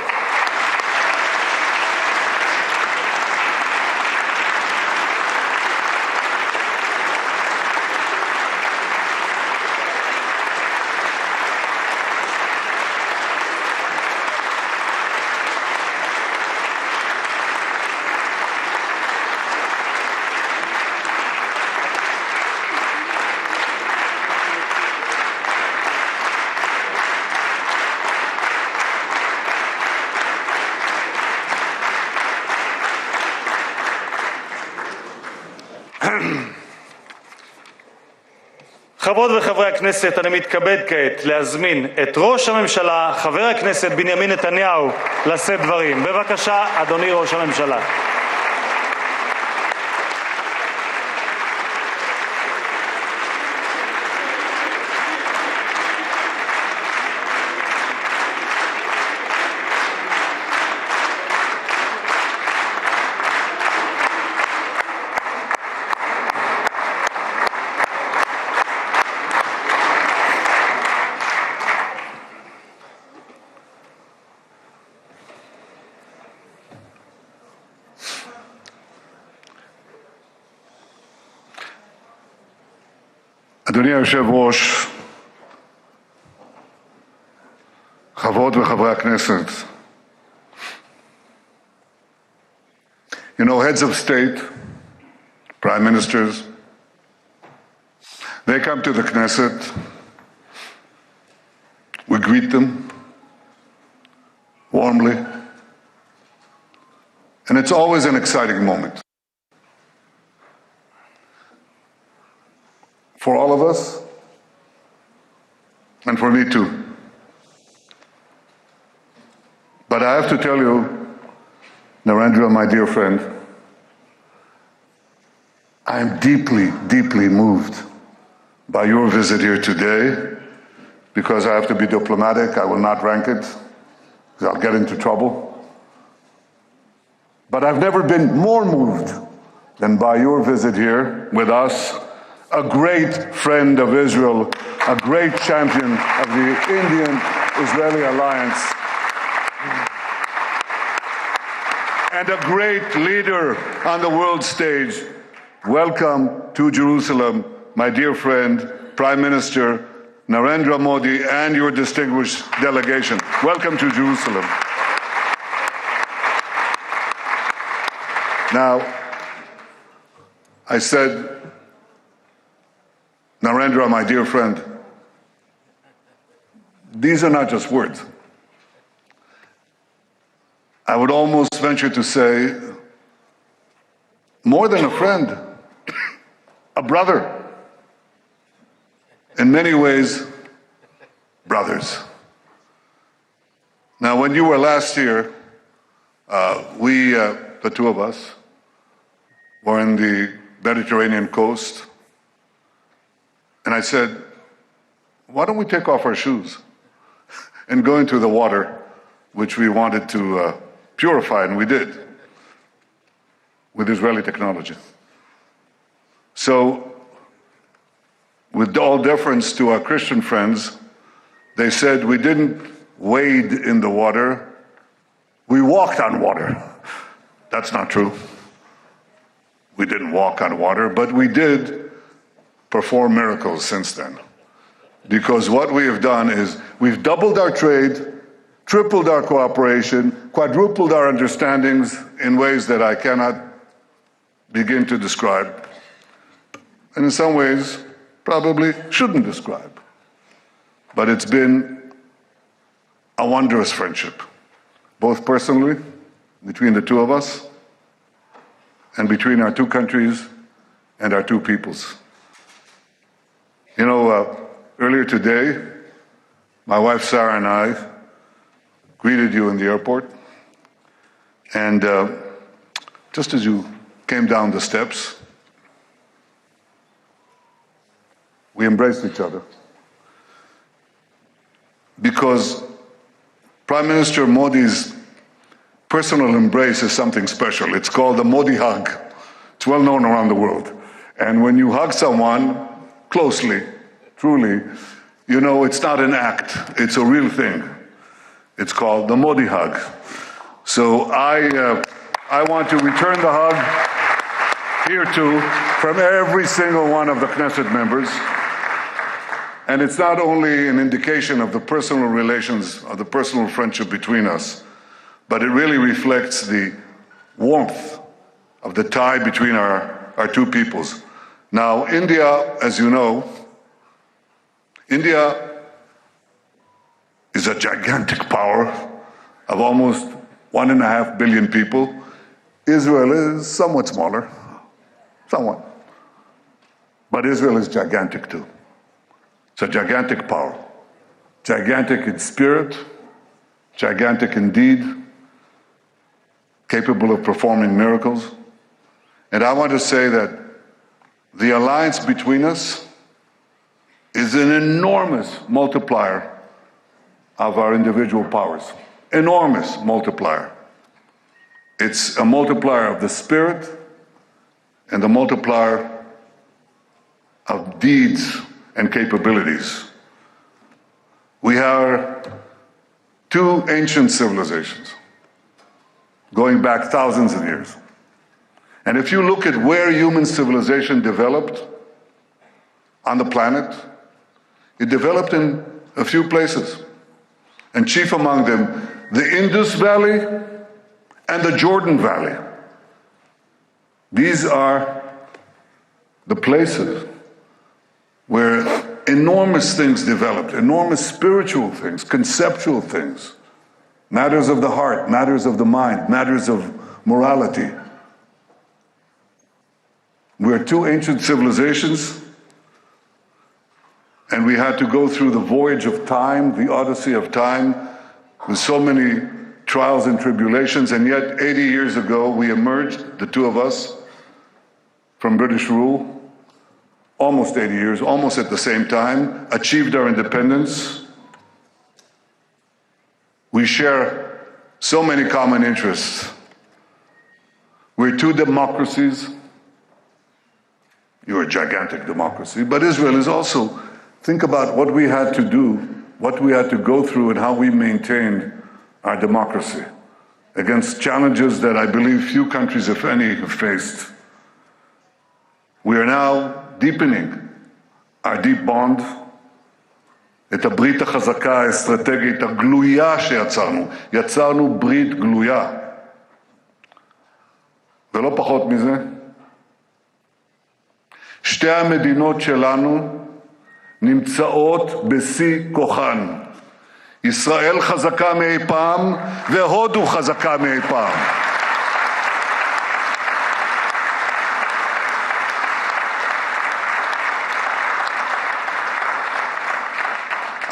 חברות וחברי הכנסת, אני מתכבד כעת להזמין את ראש הממשלה, חבר הכנסת בנימין נתניהו, לשאת דברים. בבקשה, אדוני ראש הממשלה. אדוני היושב-ראש, חברות וחברי הכנסת, you know, heads of state, prime ministers, they come to the Knesset, we greet them warmly, and it's always an exciting moment. For all of us, and for me too. But I have to tell you, Narendra, my dear friend, I am deeply, deeply moved by your visit here today, because I have to be diplomatic. I will not rank it, because I'll get into trouble. But I've never been more moved than by your visit here with us, a great friend of Israel, a great champion of the Indian-Israeli alliance, and a great leader on the world stage. Welcome to Jerusalem, my dear friend, Prime Minister Narendra Modi, and your distinguished delegation. Welcome to Jerusalem. Now, I said, Narendra, my dear friend, these are not just words. I would almost venture to say, more than a friend, a brother. In many ways, brothers. Now, when you were last here, The two of us, were in the Mediterranean coast, and I said, why don't we take off our shoes and go into the water, which we wanted to purify, and we did, with Israeli technology. So, with all deference to our Christian friends, they said we didn't wade in the water, we walked on water. That's not true. We didn't walk on water, but we did perform miracles since then. Because what we have done is we've doubled our trade, tripled our cooperation, quadrupled our understandings in ways that I cannot begin to describe. And in some ways, probably shouldn't describe. But it's been a wondrous friendship, both personally, between the two of us, and between our two countries and our two peoples. You know, earlier today, my wife Sarah and I greeted you in the airport, and just as you came down the steps, we embraced each other. Because Prime Minister Modi's personal embrace is something special. It's called the Modi hug. It's well known around the world. And when you hug someone closely, truly, you know it's not an act, it's a real thing. It's called the Modi hug. So I want to return the hug here too from every single one of the Knesset members. And it's not only an indication of the personal relations, of the personal friendship between us, but it really reflects the warmth of the tie between our two peoples. Now, India, as you know, India is a gigantic power of almost 1.5 billion people. Israel is somewhat smaller, somewhat. But Israel is gigantic too. It's a gigantic power. Gigantic in spirit, gigantic in deed, capable of performing miracles. And I want to say that the alliance between us is an enormous multiplier of our individual powers. Enormous multiplier. It's a multiplier of the spirit and a multiplier of deeds and capabilities. We are two ancient civilizations going back thousands of years. And if you look at where human civilization developed on the planet, it developed in a few places. And chief among them, the Indus Valley and the Jordan Valley. These are the places where enormous things developed, enormous spiritual things, conceptual things, matters of the heart, matters of the mind, matters of morality. We're two ancient civilizations, and we had to go through the voyage of time, the odyssey of time, with so many trials and tribulations, and yet 80 years ago we emerged, the two of us, from British rule, almost 80 years, almost at the same time, achieved our independence. We share so many common interests. We're two democracies. You're a gigantic democracy, but Israel is also, think about what we had to do, what we had to go through, and how we maintained our democracy against challenges that I believe few countries, if any, have faced. We are now deepening our deep bond, את הברית החזקה האסטרטגית הגלויה שיצרנו. יצרנו ברית גלויה. ולא פחות מזה, שתי המדינות שלנו נמצאות בשיא כוחן. ישראל חזקה מאי פעם, והודו חזקה מאי פעם.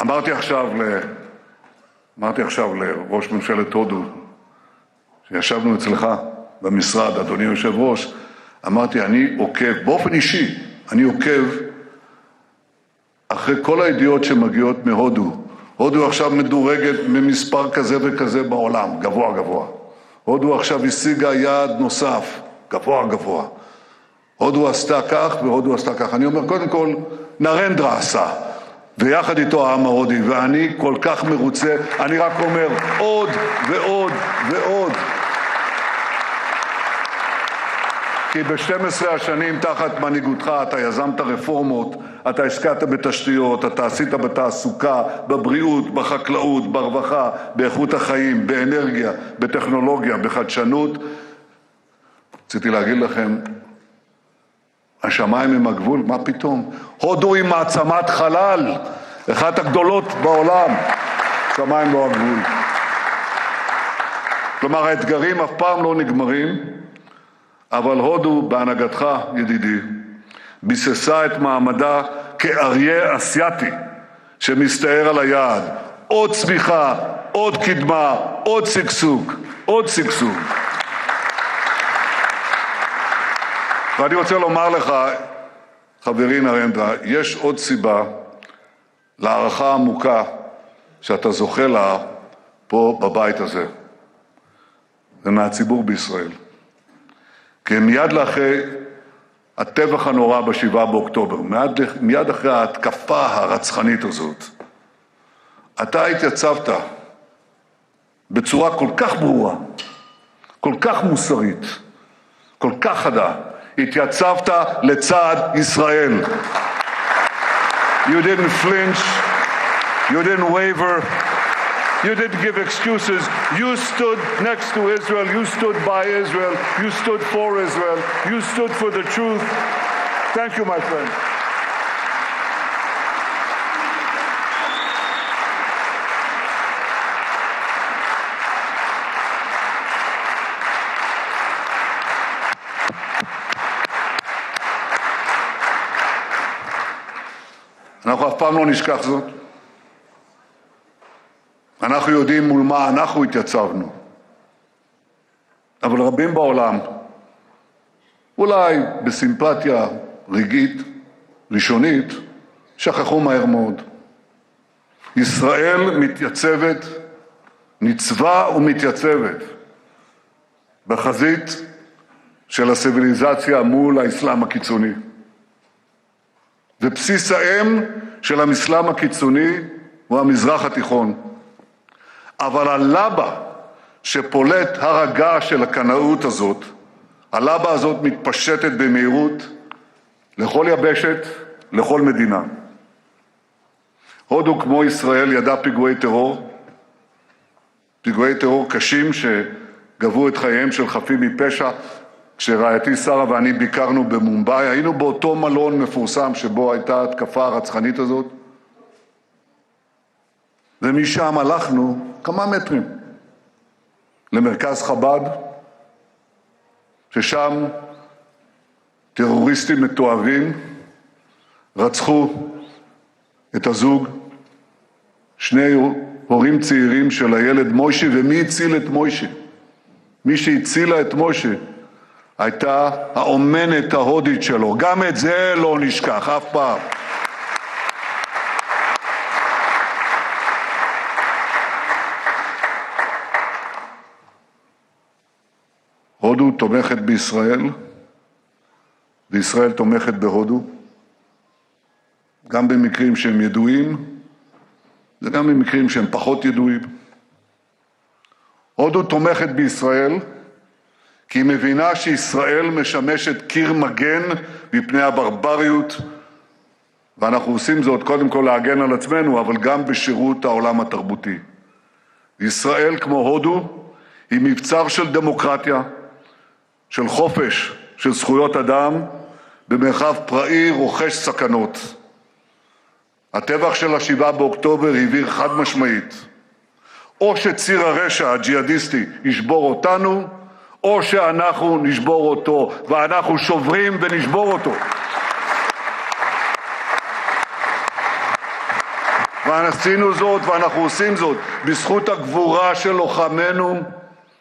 אמרתי עכשיו לראש ממשלת הודו, כשישבנו אצלך במשרד, אדוני יושב ראש, אמרתי, אני עוקב, באופן אישי, אני עוקב אחרי כל הידיעות שמגיעות מהודו. הודו עכשיו מדורגת ממספר כזה וכזה בעולם, גבוה גבוה. הודו עכשיו השיגה יעד נוסף, גבוה גבוה. הודו עשתה כך והודו עשתה כך. אני אומר, קודם כל, נרנדרה עשה, ויחד איתו העם ההודי, ואני כל כך מרוצה, אני רק אומר, עוד ועוד ועוד. כי ב-12 השנים תחת מנהיגותך אתה יזמת רפורמות, אתה השקעת בתשתיות, אתה עשית בתעסוקה, בבריאות, בחקלאות, ברווחה, באיכות החיים, באנרגיה, בטכנולוגיה, בחדשנות. רציתי להגיד לכם, השמיים הם הגבול, מה פתאום? הודו היא מעצמת חלל, אחת הגדולות בעולם, שמיים לא הגבול. כלומר, האתגרים אף פעם לא נגמרים, אבל הודו, בהנהגתך, ידידי, ביססה את מעמדה כאריה אסייתי שמסתער על היעד. עוד צמיחה, עוד קדמה, עוד שגשוג, עוד שגשוג. ואני רוצה לומר לך, חברי נרנדרה, יש עוד סיבה להערכה עמוקה שאתה זוכה לה פה בבית הזה ומהציבור בישראל. כי מיד לאחרי הטבח הנורא ב7 באוקטובר, מיד אחרי ההתקפה הרצחנית הזאת, אתה התייצבת בצורה כל כך ברורה, כל כך מוסרית, כל כך חדה, התייצבת לצד ישראל. You didn't flinch, you didn't waver, you didn't give excuses. You stood next to Israel, you stood by Israel, you stood for Israel, you stood for the truth. Thank you, my friend. אנחנו אף פעם לא נשכח זאת. אנחנו יודעים מול מה אנחנו התייצבנו. אבל רבים בעולם, אולי בסימפתיה רגעית, ראשונית, שכחו מהר מאוד. ישראל מתייצבת, ניצבה ומתייצבת, בחזית של הציוויליזציה מול האסלאם הקיצוני. ובסיס האם של האסלאם הקיצוני הוא המזרח התיכון. אבל הלבה שפולט הר הגעש של הקנאות הזאת, הלבה הזאת מתפשטת במהירות לכל יבשת, לכל מדינה. הודו כמו ישראל ידע פיגועי טרור קשים שגבו את חייהם של חפים מפשע. כשרעייתי שרה ואני ביקרנו במומבאי, היינו באותו מלון מפורסם שבו הייתה התקפה הרצחנית הזאת, ומשם הלכנו כמה מטרים למרכז חב"ד, ששם טרוריסטים מתועבים רצחו את הזוג, שני הורים צעירים של הילד מוישי. ומי הציל את מוישי? מי שהצילה את מוישי הייתה האומנת ההודית שלו. גם את זה לא נשכח אף פעם. הודו תומכת בישראל, וישראל תומכת בהודו, גם במקרים שהם ידועים, וגם במקרים שהם פחות ידועים. הודו תומכת בישראל, כי היא מבינה שישראל משמשת קיר מגן מפני הברבריות, ואנחנו עושים זאת קודם כל להגן על עצמנו, אבל גם בשירות העולם התרבותי. ישראל, כמו הודו, היא מבצר של דמוקרטיה, של חופש, של זכויות אדם, במרחב פראי רוכש סכנות. הטבח של 7 באוקטובר הבהיר חד משמעית, או שציר הרשע הג'יהאדיסטי ישבור אותנו, או שאנחנו נשבור אותו, ואנחנו שוברים ונשבור אותו. ועשינו זאת ואנחנו עושים זאת בזכות הגבורה של לוחמינו,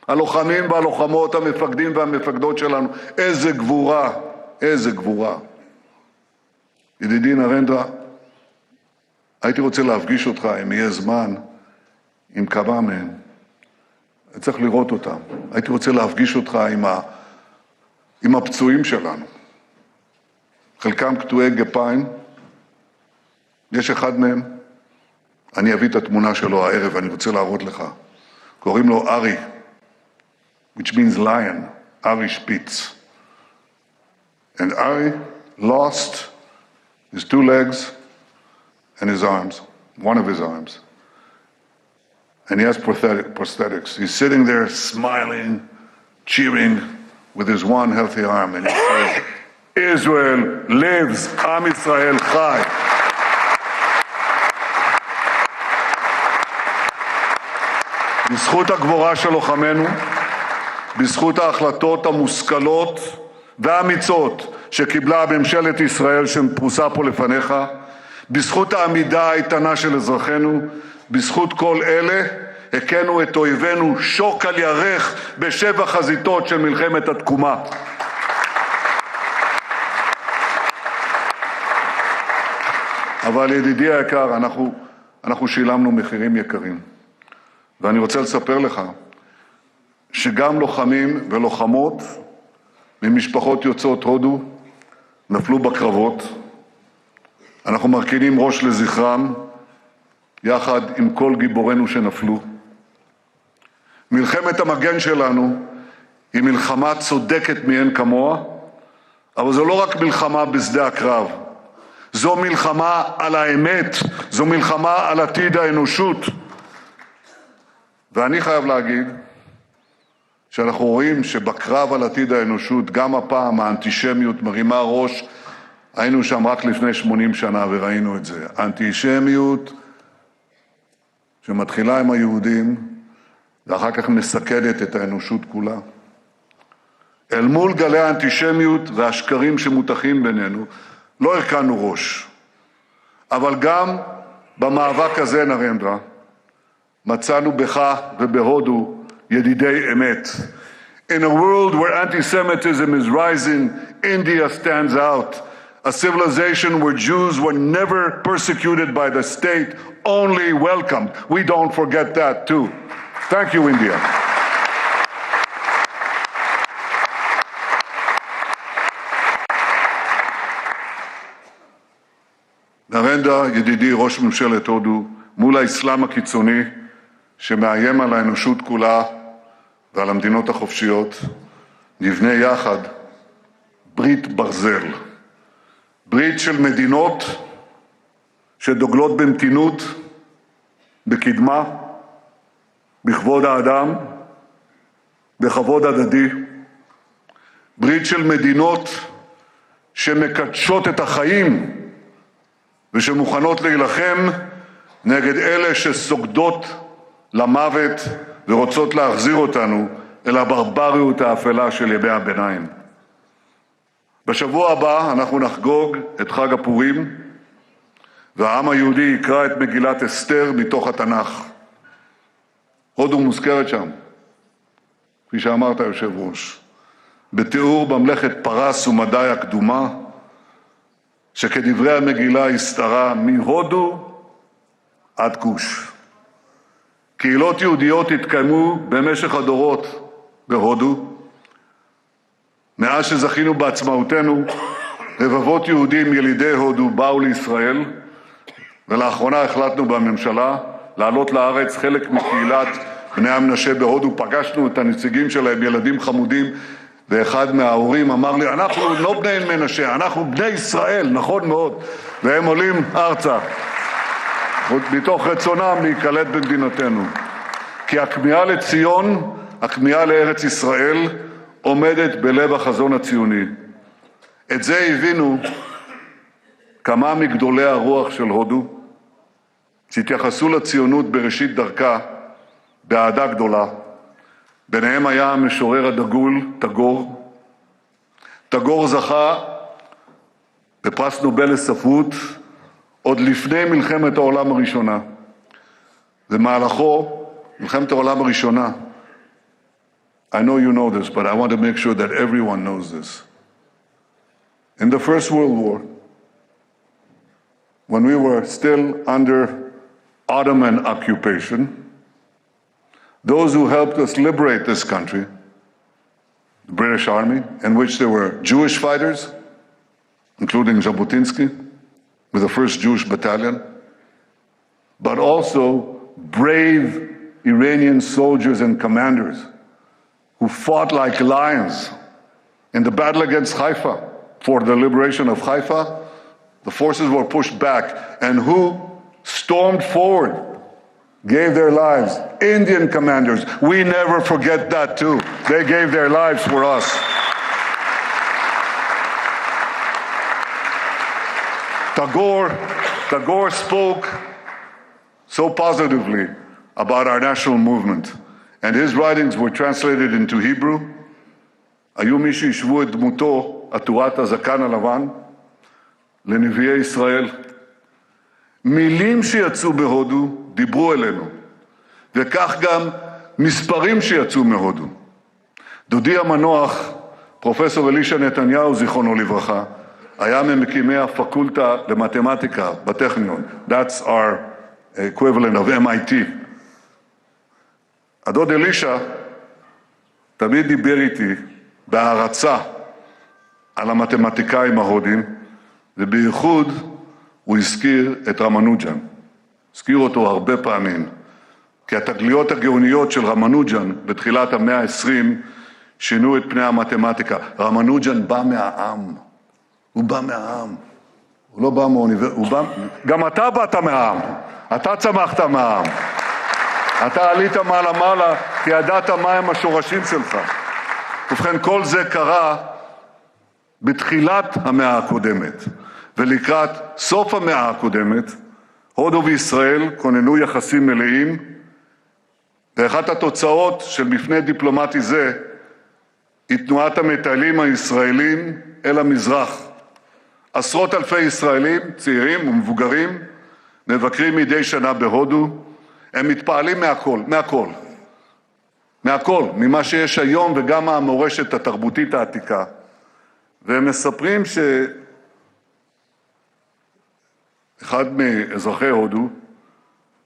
הלוחמים והלוחמות, המפקדים והמפקדות שלנו, איזה גבורה, איזה גבורה. ידידי נרנדרה, הייתי רוצה להפגיש אותך, אם יהיה זמן, עם כמה מהם. צריך לראות אותם. הייתי רוצה להפגיש אותך עם הפצועים שלנו. חלקם קטועי גפיים. יש אחד מהם, אני אביא את התמונה שלו הערב, אני רוצה להראות לך. קוראים לו ארי, which means lion, ארי שפיץ. And Ari lost his 2 legs and his arms, one of his arms. And he has prosthetics. He's sitting there smiling, cheering with his one healthy arm. And he says, Israel lives, Am Yisrael Chai. בזכות הגבורה של לוחמינו, בזכות ההחלטות המושכלות והאמיצות שקיבלה ממשלת ישראל שפרוסה פה לפניך, בזכות העמידה האיתנה של אזרחינו, בזכות כל אלה הכינו את אויבינו שוק על ירך בשבע חזיתות של מלחמת התקומה. אבל ידידי היקר, אנחנו שילמנו מחירים יקרים. ואני רוצה לספר לך שגם לוחמים ולוחמות ממשפחות יוצאות הודו נפלו בקרבות. אנחנו מרכינים ראש לזכרם יחד עם כל גיבורינו שנפלו. מלחמת המגן שלנו היא מלחמה צודקת מאין כמוה, אבל זו לא רק מלחמה בשדה הקרב. זו מלחמה על האמת, זו מלחמה על עתיד האנושות. ואני חייב להגיד שאנחנו רואים שבקרב על עתיד האנושות, גם הפעם האנטישמיות מרימה ראש. היינו שם רק לפני 80 שנה וראינו את זה. אנטישמיות שמתחילה עם היהודים ואחר כך מסכנת את האנושות כולה. אל מול גלי האנטישמיות והשקרים שמותחים בינינו, לא הרכנו ראש. אבל גם במאבק הזה, נרנדרה, מצאנו בך ובהודו ידידי אמת. In a world where anti-Semitism is rising, India stands out. A civilization where Jews were never persecuted by the state, only welcomed. We don't forget that too. Thank you, India. נרנדרה, ידידי ראש ממשלת הודו, מול האסלאם הקיצוני שמאיים על האנושות כולה ועל המדינות החופשיות, נבנה יחד ברית ברזל. ברית של מדינות שדוגלות במתינות, בקדמה, בכבוד האדם, בכבוד הדדי. ברית של מדינות שמקדשות את החיים ושמוכנות להילחם נגד אלה שסוגדות למוות ורוצות להחזיר אותנו אל הברבריות האפלה של ימי הביניים. בשבוע הבא אנחנו נחגוג את חג הפורים, והעם היהודי יקרא את מגילת אסתר מתוך התנ"ך. הודו מוזכרת שם, כפי שאמרת יושב ראש, בתיאור ממלכת פרס ומדי הקדומה, שכדברי המגילה הסתרה מהודו עד כוש. קהילות יהודיות התקיימו במשך הדורות בהודו. מאז שזכינו בעצמאותנו, רבבות יהודים ילידי הודו באו לישראל, ולאחרונה החלטנו בממשלה לעלות לארץ חלק מקהילת בני המנשה בהודו. פגשנו את הנציגים שלהם, ילדים חמודים, ואחד מההורים אמר לי, אנחנו לא בני מנשה, אנחנו בני ישראל, נכון מאוד. והם עולים ארצה, מתוך רצונם להיקלט במדינתנו. כי הכמיהה לציון, הכמיהה לארץ ישראל, עומדת בלב החזון הציוני. את זה הבינו כמה מגדולי הרוח של הודו, שהתייחסו לציונות בראשית דרכה באהדה גדולה. ביניהם היה המשורר הדגול, טגור. טגור זכה בפרס נובל לספרות עוד לפני מלחמת העולם הראשונה. במהלכו, מלחמת העולם הראשונה, I know you know this, but I want to make sure that everyone knows this. In the First World War, when we were still under Ottoman occupation, those who helped us liberate this country, the British Army, in which there were Jewish fighters, including Jabotinsky, with the 1st Jewish Battalion, but also brave Iranian soldiers and commanders who fought like lions in the battle against Haifa for the liberation of Haifa. The forces were pushed back, and who stormed forward, gave their lives? Indian commanders. We never forget that too. They gave their lives for us. Tagore spoke so positively about our national movement, and his writings were translated into Hebrew. היו מי שישבו את דמותו, עטורת הזקן הלבן, לנביאי ישראל. מילים שיצאו בהודו דיברו אלינו, וכך גם מספרים שיצאו מהודו. דודי המנוח, פרופסור אלישע נתניהו, זיכרונו לברכה, היה ממקימי הפקולטה למתמטיקה בטכניון. That's our equivalent of MIT. הדוד אלישע תמיד דיבר איתי בהערצה על המתמטיקאים ההודים, ובייחוד הוא הזכיר את רמנוג'ן. הזכיר אותו הרבה פעמים, כי התגליות הגאוניות של רמנוג'ן בתחילת המאה ה-20 שינו את פני המתמטיקה. רמנוג'ן בא מהעם. הוא בא מהעם. הוא לא בא מאוניברסיטה. גם אתה באת מהעם. אתה צמחת מהעם. אתה עלית מעלה כי ידעת מהם השורשים שלך. ובכן, כל זה קרה בתחילת המאה הקודמת. ולקראת סוף המאה הקודמת, הודו וישראל כוננו יחסים מלאים, ואחת התוצאות של מפנה דיפלומטי זה היא תנועת המטיילים הישראלים אל המזרח. עשרות אלפי ישראלים, צעירים ומבוגרים, מבקרים מדי שנה בהודו. הם מתפעלים מהכל, ממה שיש היום וגם מהמורשת התרבותית העתיקה. והם מספרים אחד מאזרחי הודו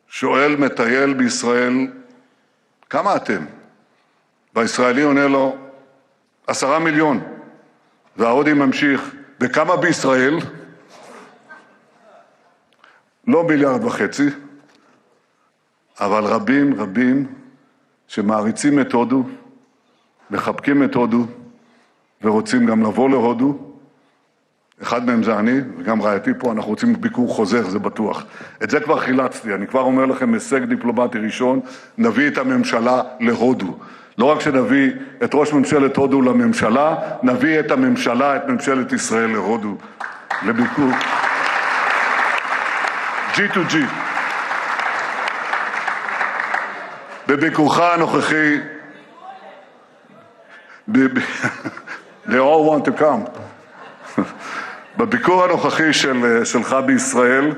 שואל מטייל בישראל, כמה אתם? והישראלי עונה לו, 10 מיליון. וההודי ממשיך, וכמה בישראל? לא 1.5 מיליארד, אבל רבים שמעריצים את הודו, מחבקים את הודו, ורוצים גם לבוא להודו. אחד מהם זה אני, וגם רעייתי פה, אנחנו רוצים ביקור חוזר, זה בטוח. את זה כבר חילצתי, אני כבר אומר לכם, הישג דיפלומטי ראשון, נביא את הממשלה להודו. לא רק שנביא את ראש ממשלת הודו לממשלה, נביא את הממשלה, את ממשלת ישראל להודו, לביקור. G2G. בביקורך הנוכחי, they all want to come. בביקור הנוכחי שלך בישראל,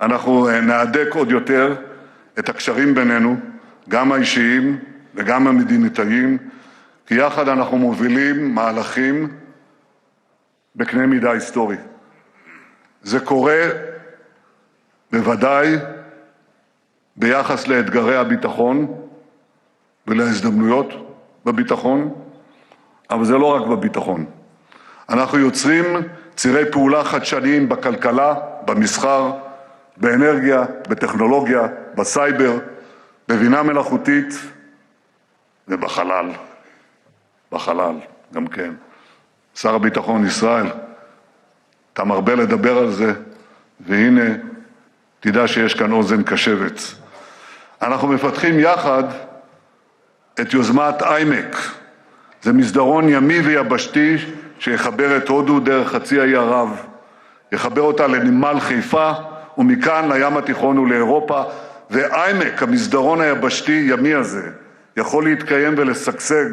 אנחנו נהדק עוד יותר את הקשרים בינינו, גם האישיים וגם המדינתיים, כי יחד אנחנו מובילים מהלכים בקנה מידה היסטורי. זה קורה בוודאי ביחס לאתגרי הביטחון ולהזדמנויות בביטחון, אבל זה לא רק בביטחון. אנחנו יוצרים צירי פעולה חדשניים בכלכלה, במסחר, באנרגיה, בטכנולוגיה, בסייבר, בבינה מלאכותית ובחלל. בחלל, גם כן. שר הביטחון ישראל, אתה מרבה לדבר על זה, והנה, תדע שיש כאן אוזן קשבת. אנחנו מפתחים יחד את יוזמת איימק. זה מסדרון ימי ויבשתי שיחבר את הודו דרך חצי האי ערב. יחבר אותה לנמל חיפה, ומכאן לים התיכון ולאירופה. ואיימק, המסדרון היבשתי ימי הזה, יכול להתקיים ולשגשג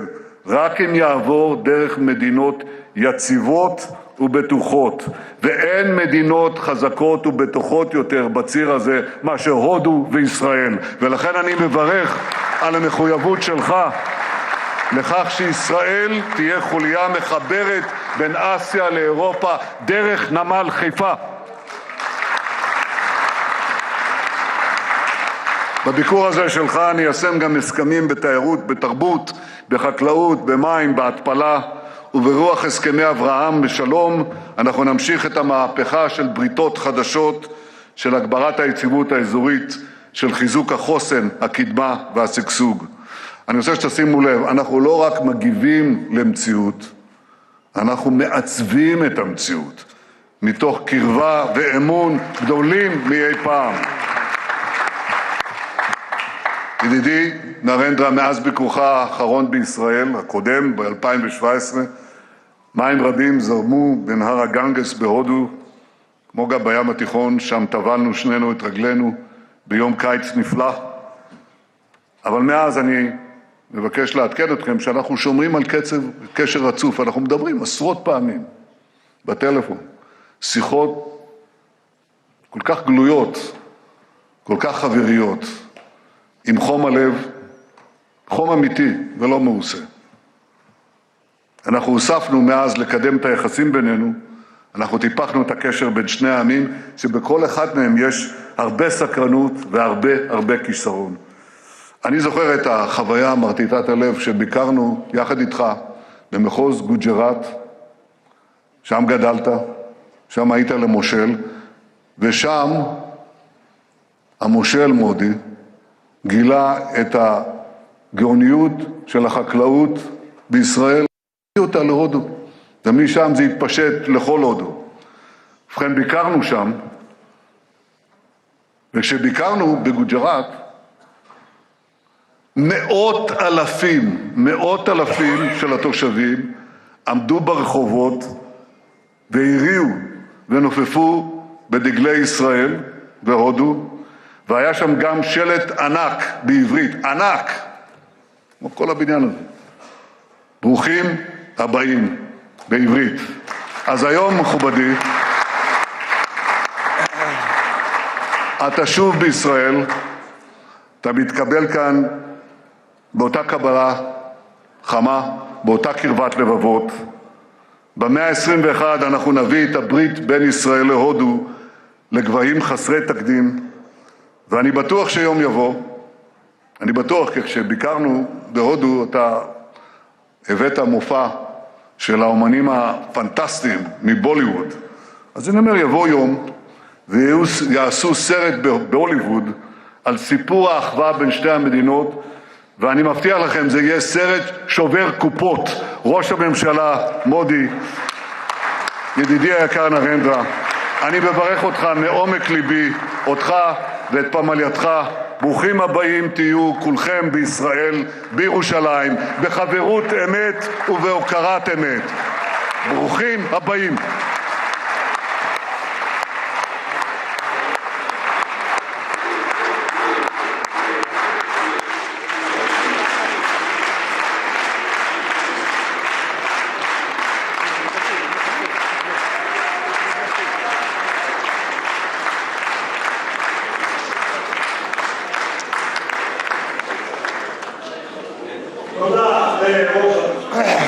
רק אם יעבור דרך מדינות יציבות ובטוחות. ואין מדינות חזקות ובטוחות יותר בציר הזה מאשר הודו וישראל. ולכן אני מברך על המחויבות שלך לכך שישראל תהיה חוליה מחברת בין אסיה לאירופה דרך נמל חיפה. בביקור הזה שלך אני איישם גם הסכמים בתיירות, בתרבות, בחקלאות, במים, בהתפלה, וברוח הסכמי אברהם בשלום אנחנו נמשיך את המהפכה של בריתות חדשות, של הגברת היציבות האזורית, של חיזוק החוסן, הקדמה והשגשוג. אני רוצה שתשימו לב, אנחנו לא רק מגיבים למציאות, אנחנו מעצבים את המציאות, מתוך קרבה ואמון גדולים מאי פעם. ידידי נרנדרה, מאז ביקורך האחרון בישראל, הקודם, ב-2017, מים רבים זרמו בנהר הגנגס בהודו, כמו גם בים התיכון, שם טבלנו שנינו את רגלינו ביום קיץ נפלא. אבל מאז אני מבקש לעדכן אתכם שאנחנו שומרים על קשר רצוף, אנחנו מדברים עשרות פעמים בטלפון, שיחות כל כך גלויות, כל כך חבריות, עם חום הלב, חום אמיתי ולא מעושה. אנחנו הוספנו מאז לקדם את היחסים בינינו, אנחנו טיפחנו את הקשר בין שני העמים, שבכל אחד מהם יש הרבה סקרנות והרבה כישרון. אני זוכר את החוויה מרטיטת הלב שביקרנו יחד איתך במחוז גוג'ראט, שם גדלת, שם היית למושל, ושם המושל מודי גילה את הגאוניות של החקלאות בישראל, הביא אותה להודו, ומשם זה התפשט לכל הודו. ובכן, ביקרנו שם, וכשביקרנו בגוג'ראט, מאות אלפים של התושבים עמדו ברחובות והריעו ונופפו בדגלי ישראל והודו, והיה שם גם שלט ענק בעברית, ענק, כמו כל הבניין הזה. ברוכים הבאים בעברית. אז היום, מכובדי, אתה שוב בישראל, אתה מתקבל כאן באותה קבלה חמה, באותה קרבת לבבות. במאה ה-21 אנחנו נביא את הברית בין ישראל להודו לגבהים חסרי תקדים, ואני בטוח שיום יבוא, אני בטוח, כי כשביקרנו בהודו אתה הבאת מופע של האומנים הפנטסטיים מבוליווד. אז אני אומר, יבוא יום ויעשו סרט בהוליווד על סיפור האחווה בין שתי המדינות, ואני מבטיח לכם, זה יהיה סרט שובר קופות. ראש הממשלה מודי, ידידי היקר נרנדרה, אני מברך אותך מעומק ליבי, אותך ואת פמלייתך. ברוכים הבאים תהיו כולכם בישראל, בירושלים, בחברות אמת ובהוקרת אמת. ברוכים הבאים.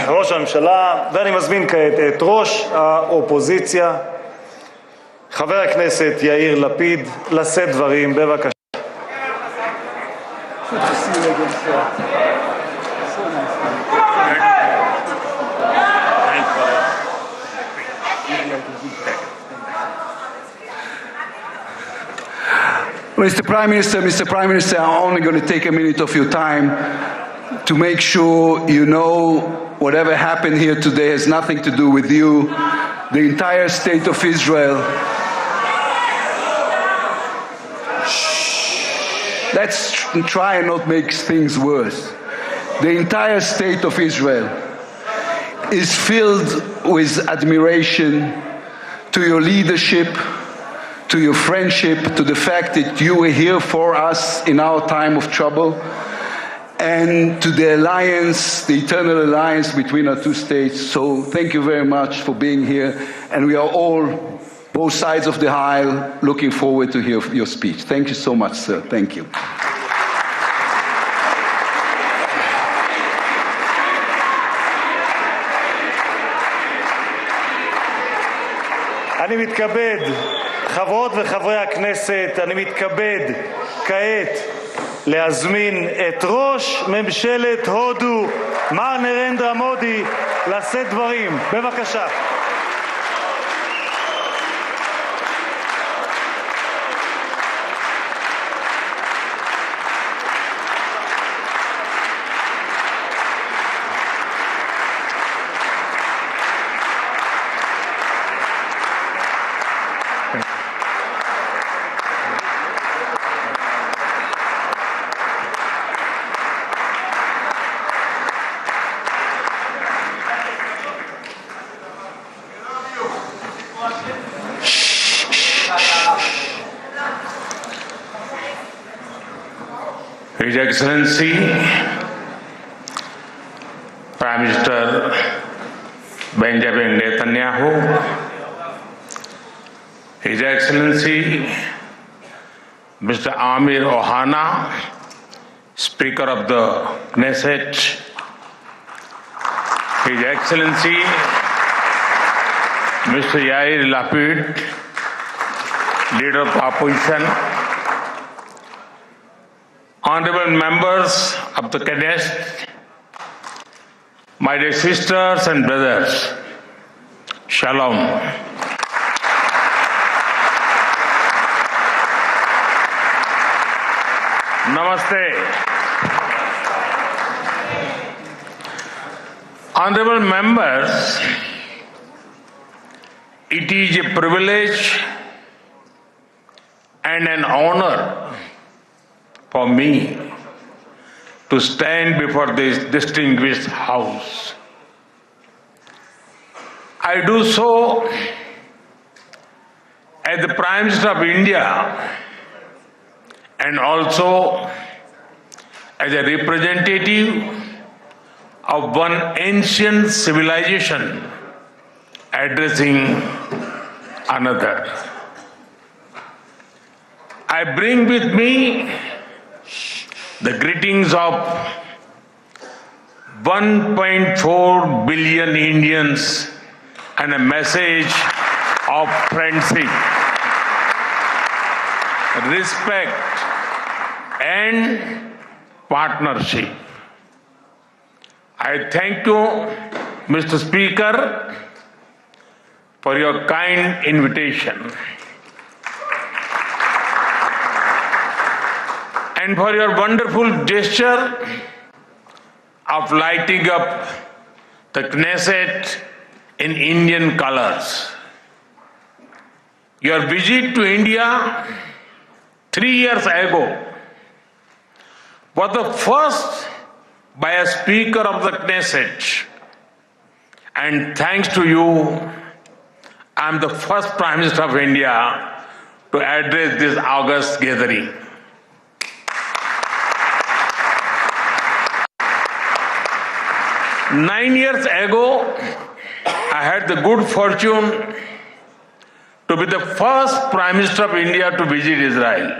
ראש הממשלה, ואני מזמין כעת את ראש האופוזיציה, חבר הכנסת יאיר לפיד, לשאת דברים, בבקשה. Mr. Prime Minister, I'm only going to take a minute of your time to make sure you know whatever happened here today has nothing to do with you. The entire state of Israel. Let's try and not make things worse. The entire state of Israel is filled with admiration to your leadership, to your friendship, to the fact that you were here for us in our time of trouble, and to the alliance, the eternal alliance between our two states. So thank you very much for being here, and we are all, both sides of the aisle, looking forward to hear your speech. Thank you so much, sir. Thank you. אני מתכבד, חברות וחברי הכנסת, אני מתכבד כעת להזמין את ראש ממשלת הודו, מר נרנדרה מודי, לשאת דברים. בבקשה. His Excellency, Prime Minister Benjamin Netanyahu, His Excellency Mr. Amir Ohana, Speaker of the Knesset, His Excellency Mr. Yair Lapid, Leader of the Opposition, Honorable members of the Knesset, my dear sisters and brothers, Shalom. Namaste. Honorable members, it is a privilege and an honor for me to stand before this distinguished house. I do so as the Prime Minister of India and also as a representative of one ancient civilization addressing another. I bring with me the greetings of 1.4 billion Indians and a message of friendship, respect, and partnership. I thank you, Mr. Speaker, for your kind invitation and for your wonderful gesture of lighting up the Knesset in Indian colors. Your visit to India 3 years ago was the first by a Speaker of the Knesset, and thanks to you, I am the first Prime Minister of India to address this august gathering. Nine years ago, I had the good fortune to be the first Prime Minister of India to visit Israel.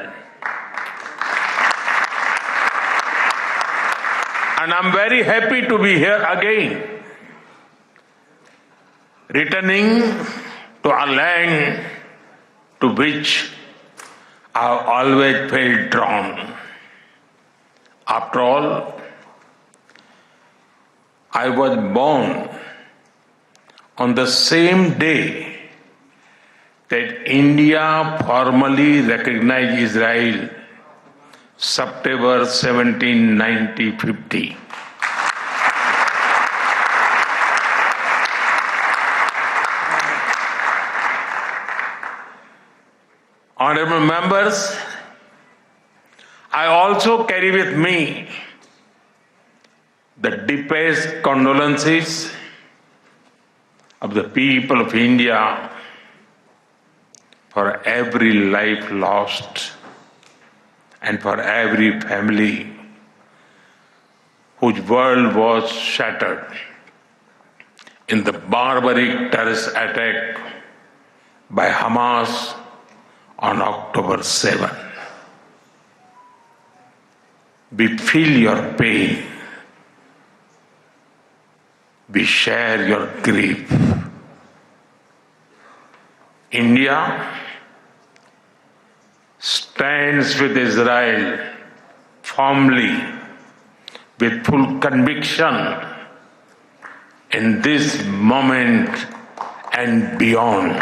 And I'm very happy to be here again, returning to a land to which I have always felt drawn. After all, I was born on the same day that India formally recognized Israel, September 17, 1950. Honorable members, I also carry with me the deepest condolences of the people of India for every life lost and for every family whose world was shattered in the barbaric terrorist attack by Hamas on October 7. We feel your pain. We share your grief. India stands with Israel firmly, with full conviction in this moment and beyond.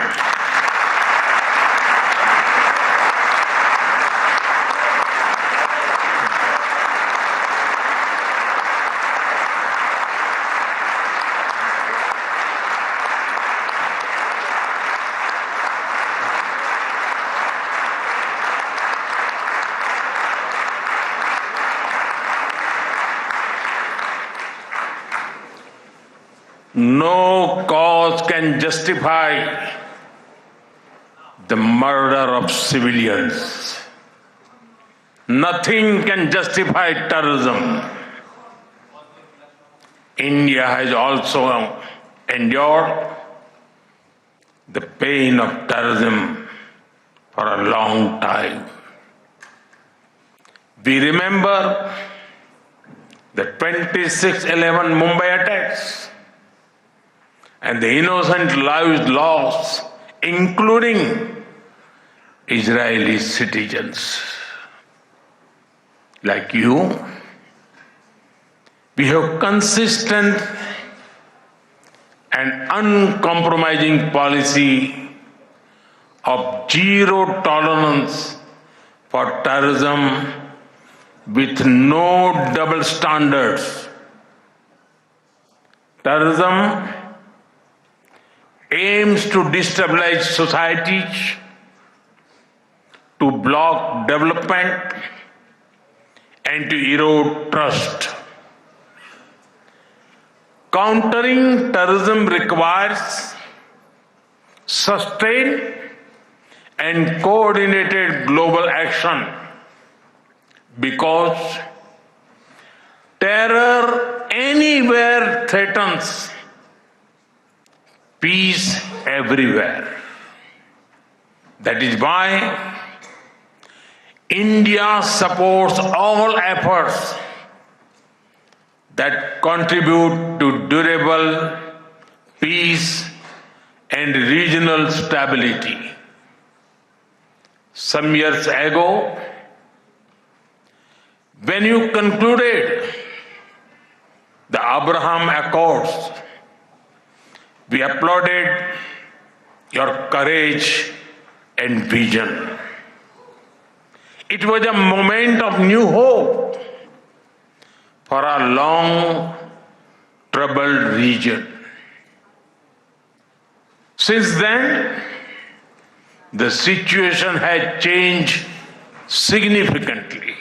No cause can justify the murder of civilians. Nothing can justify terrorism. India has also endured the pain of terrorism for a long time. We remember the 26/11 Mumbai attacks and the innocent lives lost, including Israeli citizens. Like you, we have consistent and uncompromising policy of zero tolerance for terrorism with no double standards. Terrorism aims to destabilize societies, to block development, and to erode trust. Countering terrorism requires sustained and coordinated global action because terror anywhere threatens peace everywhere. That is why India supports all efforts that contribute to durable peace and regional stability. Some years ago, when you concluded the Abraham Accords, we applauded your courage and vision. It was a moment of new hope for a long troubled region. Since then, the situation has changed significantly.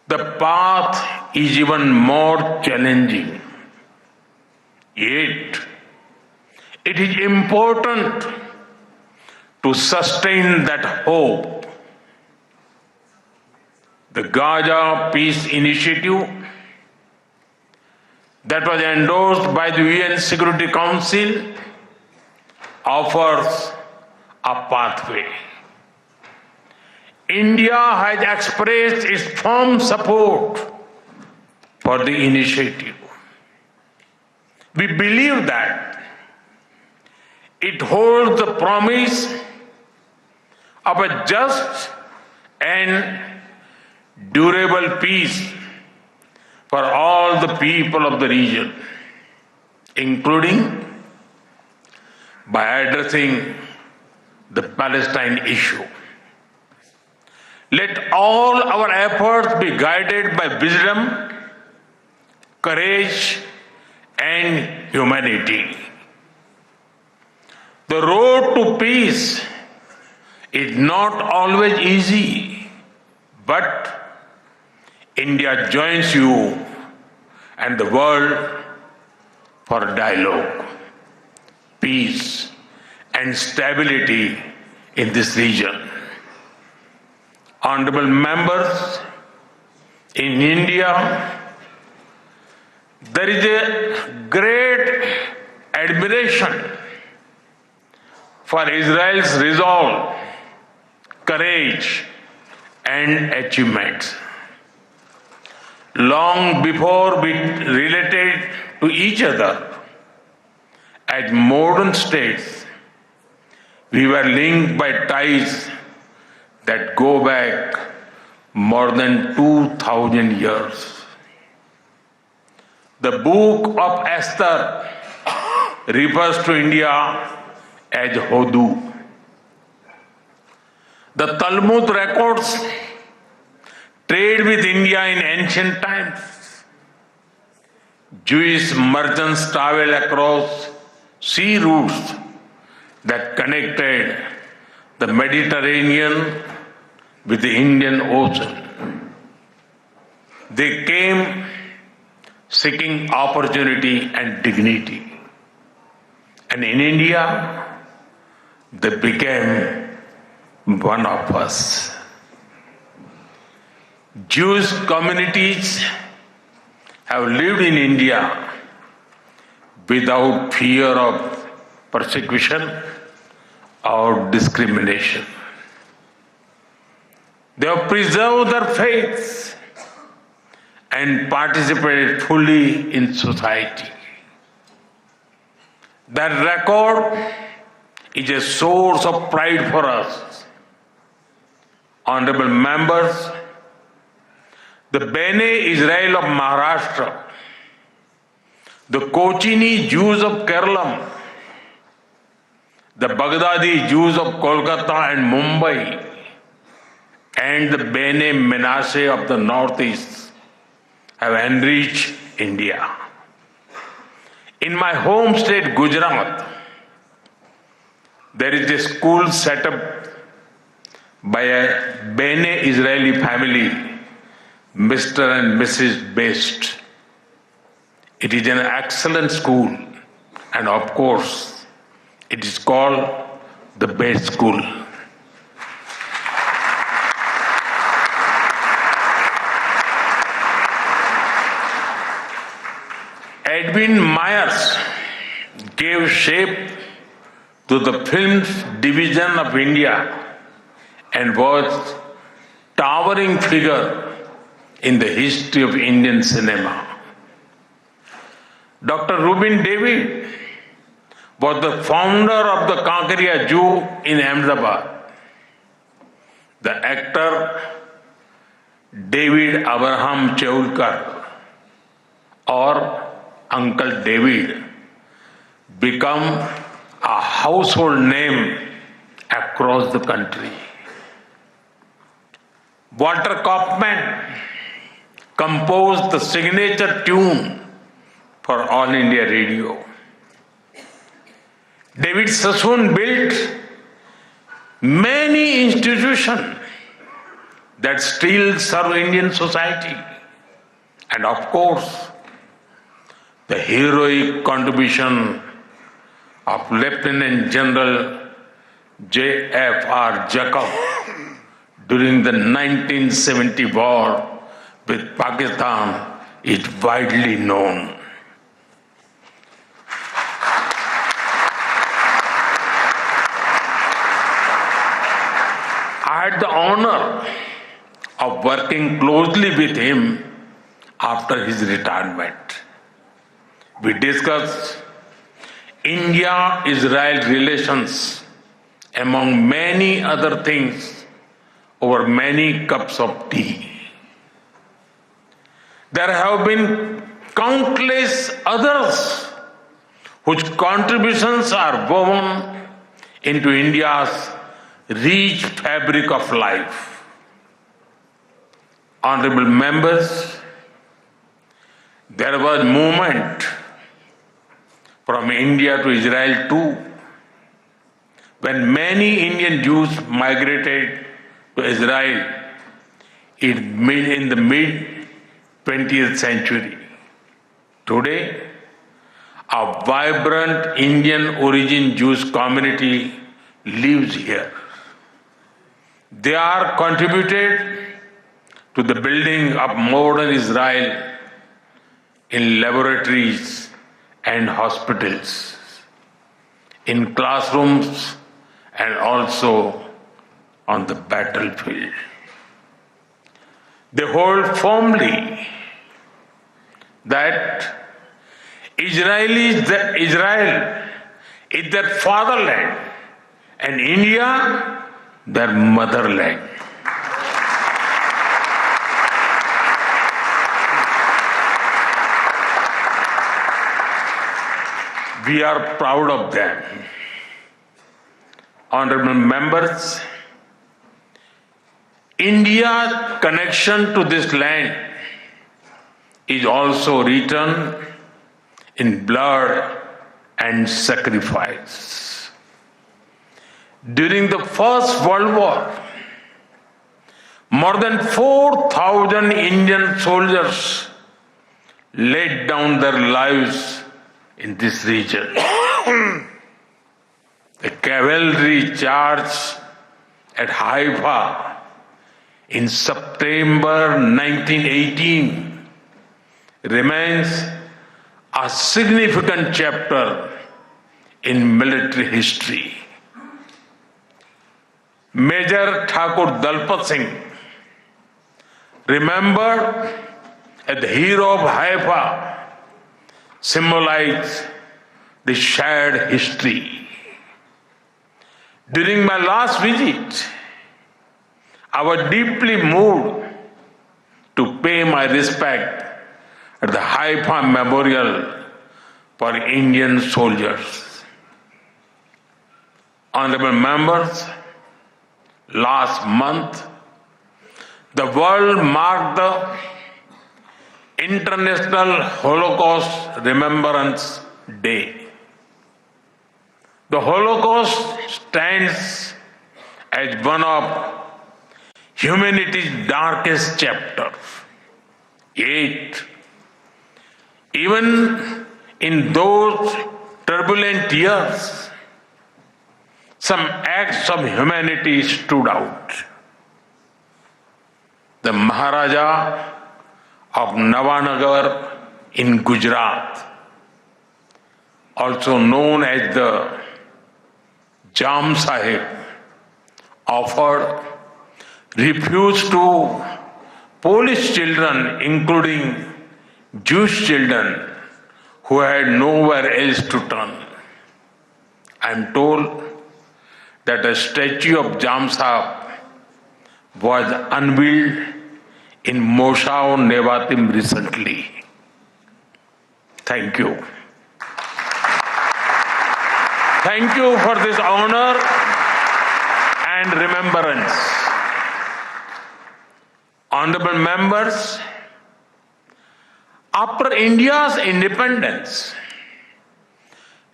The path is even more challenging. Yet, it is important to sustain that hope. The Gaza Peace Initiative that was endorsed by the UN Security Council offers a pathway. India has expressed its firm support for the initiative. We believe that it holds the promise of a just and durable peace for all the people of the region, including by addressing the Palestine issue. Let all our efforts be guided by wisdom, courage, and humanity. The road to peace is not always easy, but India joins you and the world for dialogue, peace, and stability in this region. Honorable members, in India, there is a great admiration for Israel's resolve, courage, and achievements. Long before we related to each other as modern states, we were linked by ties that go back more than 2,000 years. The book of Esther refers to India as Hodu. The Talmud records trade with India in ancient times. Jewish merchants traveled across sea routes that connected the Mediterranean with the Indian Ocean. They came seeking opportunity and dignity. And in India, they became one of us. Jewish communities have lived in India without fear of persecution or discrimination. They have preserved their faith and participated fully in society. That record is a source of pride for us. Honorable members, the Bene Israel of Maharashtra, the Kochini Jews of Kerala, the Baghdadi Jews of Kolkata and Mumbai, and the Bene Menashe of the Northeast have enriched India. In my home state, Gujarat, there is a school set up by a Bene Israeli family, Mr. and Mrs. Best. It is an excellent school, and of course, it is called the Best School. Edwin Myers gave shape to the film's division of India and was towering figure in the history of Indian cinema. Dr. Rubin David was the founder of the Kankaria Zoo in Ahmedabad. The actor David Abraham Cheulkar, or Uncle David, become a household name across the country. Walter Kaufman composed the signature tune for All India Radio. David Sassoon built many institutions that still serve Indian society. And of course, the heroic contribution of Lieutenant General J.F.R. Jacob during the 1970 war with Pakistan is widely known. I had the honor of working closely with him after his retirement. We discussed India-Israel relations, among many other things, over many cups of tea. There have been countless others whose contributions are woven into India's rich fabric of life. Honorable members, there was movement from India to Israel too, when many Indian Jews migrated to Israel in the mid-20th century. Today, a vibrant Indian origin Jewish community lives here. They are contributed to the building of modern Israel in laboratories and hospitals, in classrooms, and also on the battlefield. They hold firmly that Israel is their fatherland and India their motherland. We are proud of them. Honorable members, India's connection to this land is also written in blood and sacrifice. During the First World War, more than 4,000 Indian soldiers laid down their lives in this region. The cavalry charge at Haifa in September 1918 remains a significant chapter in military history. Major Thakur Dalpat Singh, remembered as the hero of Haifa, symbolize the shared history. During my last visit, I was deeply moved to pay my respect at the Haifa Memorial for Indian soldiers. Honorable members, last month, the world marked the International Holocaust Remembrance Day. The Holocaust stands as one of humanity's darkest chapters. Yet, even in those turbulent years, some acts of humanity stood out. The Maharaja of Navanagar in Gujarat, also known as the Jam Sahib, offered refuge to Polish children, including Jewish children who had nowhere else to turn. I am told that a statue of Jam Sahib was unveiled in Moshav Nevatim recently. Thank you. Thank you for this honor and remembrance. Honorable members, after India's independence,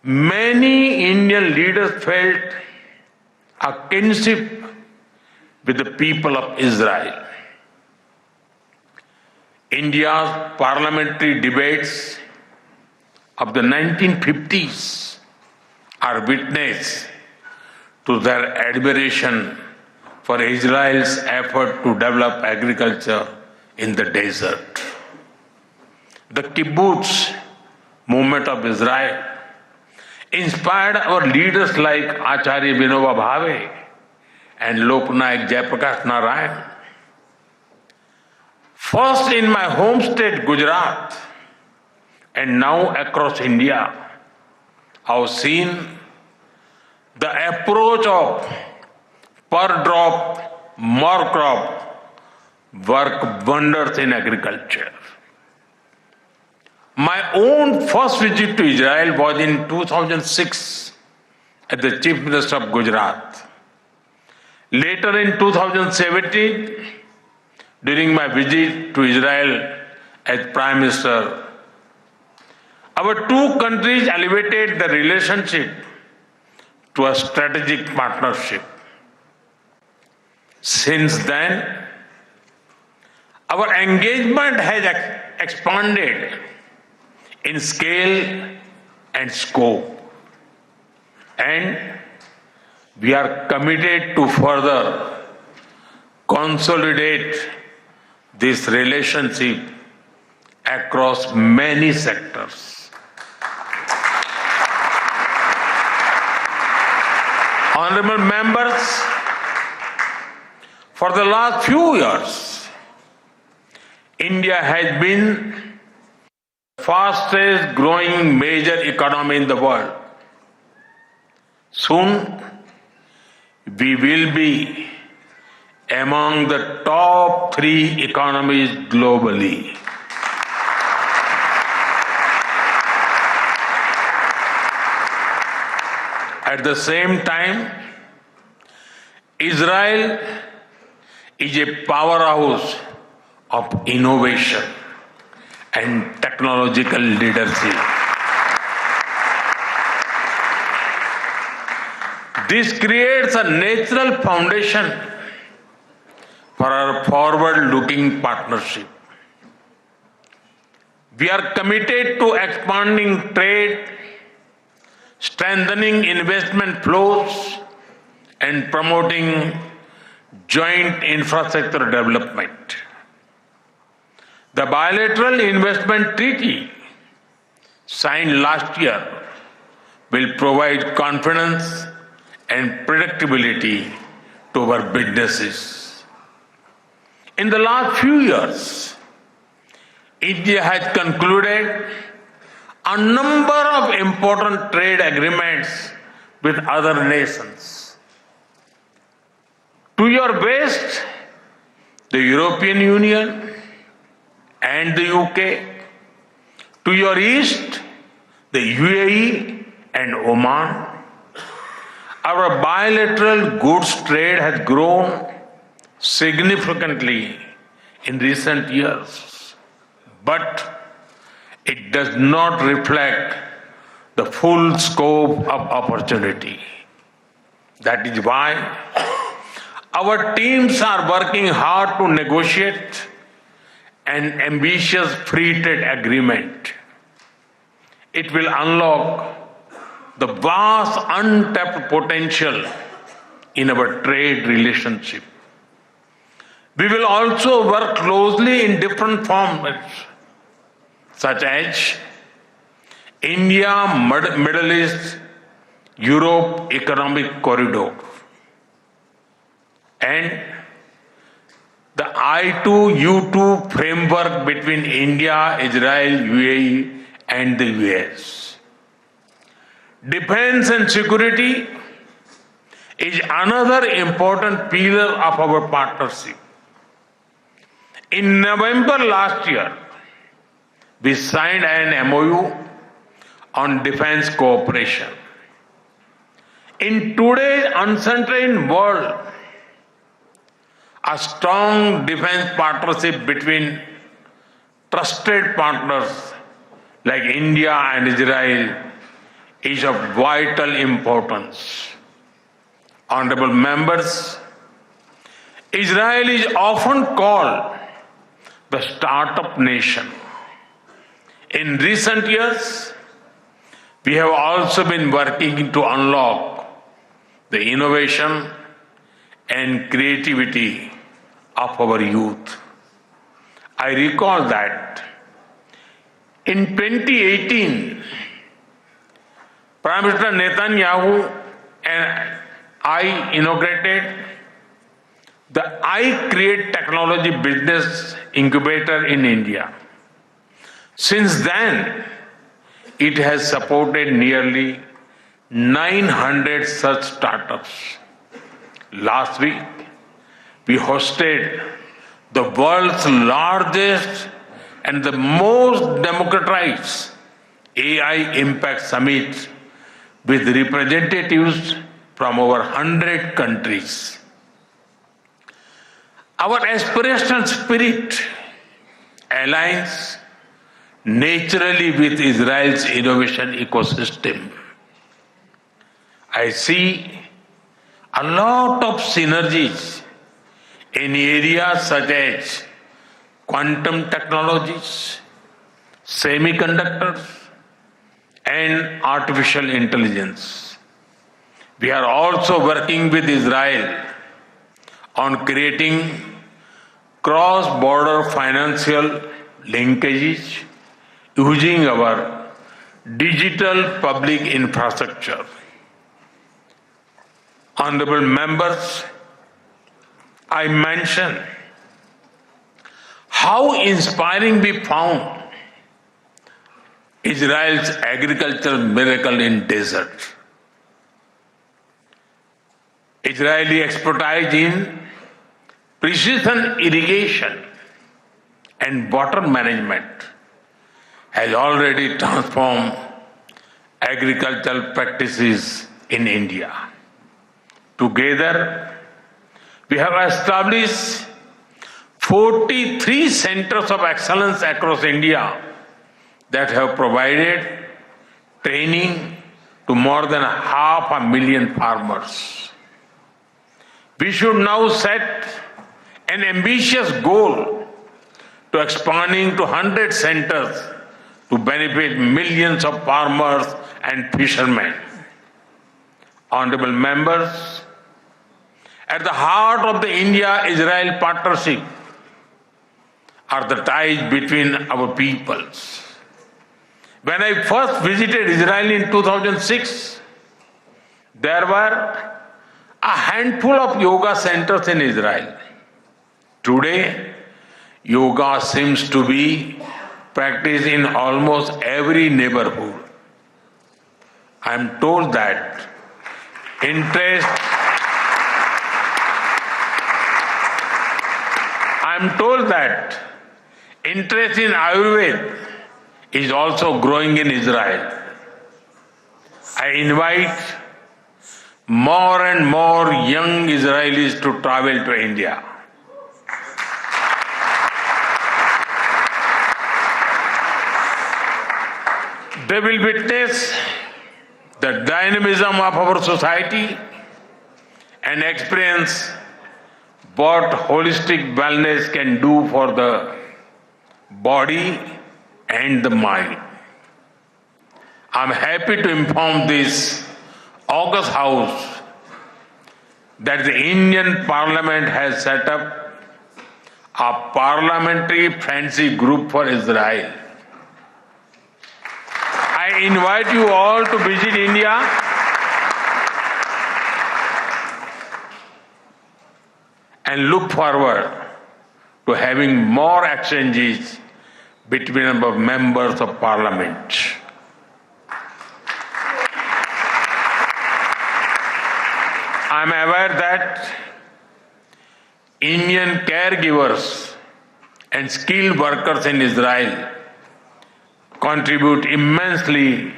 many Indian leaders felt a kinship with the people of Israel. India's parliamentary debates of the 1950s are witness to their admiration for Israel's effort to develop agriculture in the desert. The kibbutz movement of Israel inspired our leaders like Acharya Vinoba Bhave and Loknayak Jayaprakash Narayan. First in my home state, Gujarat, and now across India, I've seen the approach of per drop, more crop work wonders in agriculture. My own first visit to Israel was in 2006 as the Chief Minister of Gujarat. Later in 2017, during my visit to Israel as Prime Minister, our two countries elevated the relationship to a strategic partnership. Since then, our engagement has expanded in scale and scope, and we are committed to further consolidate this relationship across many sectors. Honorable members, for the last few years, India has been the fastest growing major economy in the world. Soon, we will be among the top 3 economies globally. At the same time, Israel is a powerhouse of innovation and technological leadership. This creates a natural foundation for our forward-looking partnership. We are committed to expanding trade, strengthening investment flows, and promoting joint infrastructure development. The bilateral investment treaty signed last year will provide confidence and predictability to our businesses. In the last few years, India has concluded a number of important trade agreements with other nations. To your west, the European Union and the UK. To your east, the UAE and Oman. Our bilateral goods trade has grown significantly in recent years, but it does not reflect the full scope of opportunity. That is why our teams are working hard to negotiate an ambitious free trade agreement. It will unlock the vast untapped potential in our trade relationship. We will also work closely in different formats, such as India, Middle East, Europe Economic Corridor, and the I2U2 framework between India, Israel, UAE, and the US. Defense and security is another important pillar of our partnership. In November last year, we signed an MOU on defense cooperation. In today's uncertain world, a strong defense partnership between trusted partners like India and Israel is of vital importance. Honorable members, Israel is often called the startup nation. In recent years, we have also been working to unlock the innovation and creativity of our youth. I recall that in 2018, Prime Minister Netanyahu and I inaugurated the I Create Technology Business Incubator in India. Since then, it has supported nearly 900 such startups. Last week, we hosted the world's largest and the most democratized AI Impact Summit with representatives from over 100 countries. Our aspirational spirit aligns naturally with Israel's innovation ecosystem. I see a lot of synergies in areas such as quantum technologies, semiconductors, and artificial intelligence. We are also working with Israel on creating cross-border financial linkages using our digital public infrastructure. Honorable members, I mentioned how inspiring we found Israel's agricultural miracle in desert. Israeli expertise in precision irrigation and water management has already transformed agricultural practices in India. Together, we have established 43 centers of excellence across India that have provided training to more than 500,000 farmers. We should now set an ambitious goal to expanding to 100 centers to benefit millions of farmers and fishermen. Honorable members, at the heart of the India-Israel partnership are the ties between our peoples. When I first visited Israel in 2006, there were a handful of yoga centers in Israel. Today, yoga seems to be practiced in almost every neighborhood. I am told that interest in Ayurveda is also growing in Israel. I invite more and more young Israelis to travel to India. They will witness the dynamism of our society and experience what holistic wellness can do for the body and the mind. I'm happy to inform this August House that the Indian Parliament has set up a parliamentary friendship group for Israel. I invite you all to visit India and look forward to having more exchanges between our members of parliament. I am aware that Indian caregivers and skilled workers in Israel contribute immensely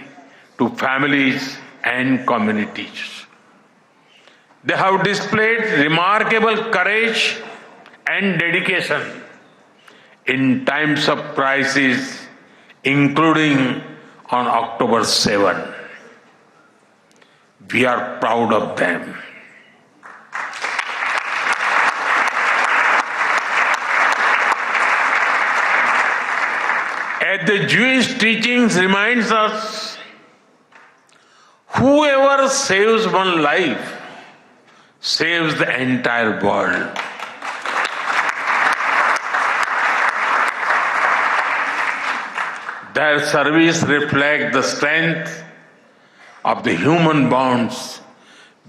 to families and communities. They have displayed remarkable courage and dedication in times of crisis, including on October 7. We are proud of them. As the Jewish teachings reminds us, whoever saves one life saves the entire world. Their service reflects the strength of the human bonds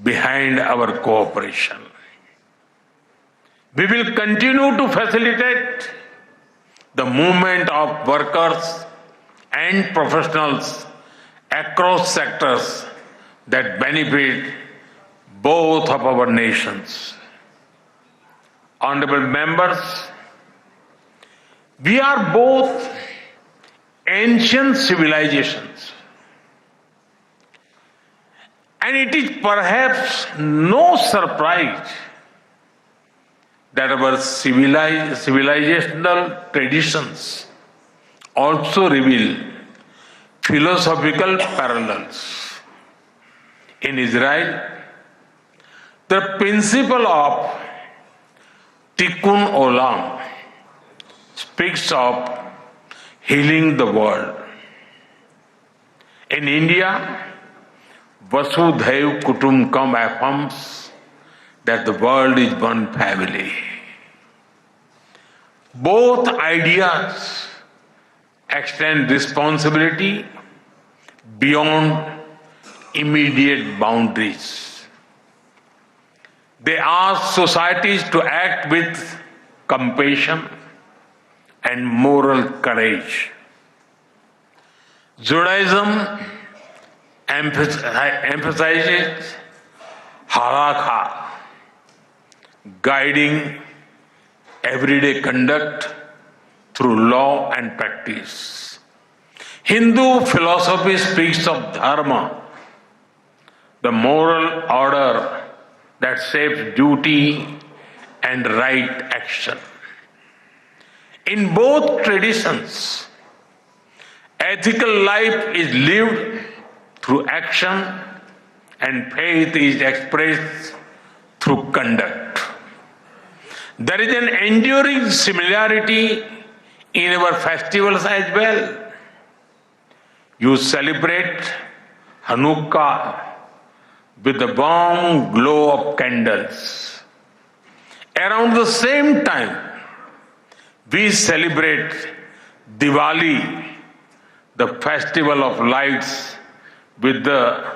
behind our cooperation. We will continue to facilitate the movement of workers and professionals across sectors that benefit both of our nations. Honorable members, we are both ancient civilizations, and it is perhaps no surprise that our civilizational traditions also reveal philosophical parallels. In Israel, the principle of Tikkun Olam speaks of healing the world. In India, Vasudhaiv Kutumbakam affirms that the world is one family. Both ideas extend responsibility beyond immediate boundaries. They ask societies to act with compassion and moral courage. Judaism emphasizes halakha, guiding everyday conduct through law and practice. Hindu philosophy speaks of dharma, the moral order that shapes duty and right action. In both traditions, ethical life is lived through action and faith is expressed through conduct. There is an enduring similarity in our festivals as well. You celebrate Hanukkah with the warm glow of candles. Around the same time, we celebrate Diwali, the festival of lights, with the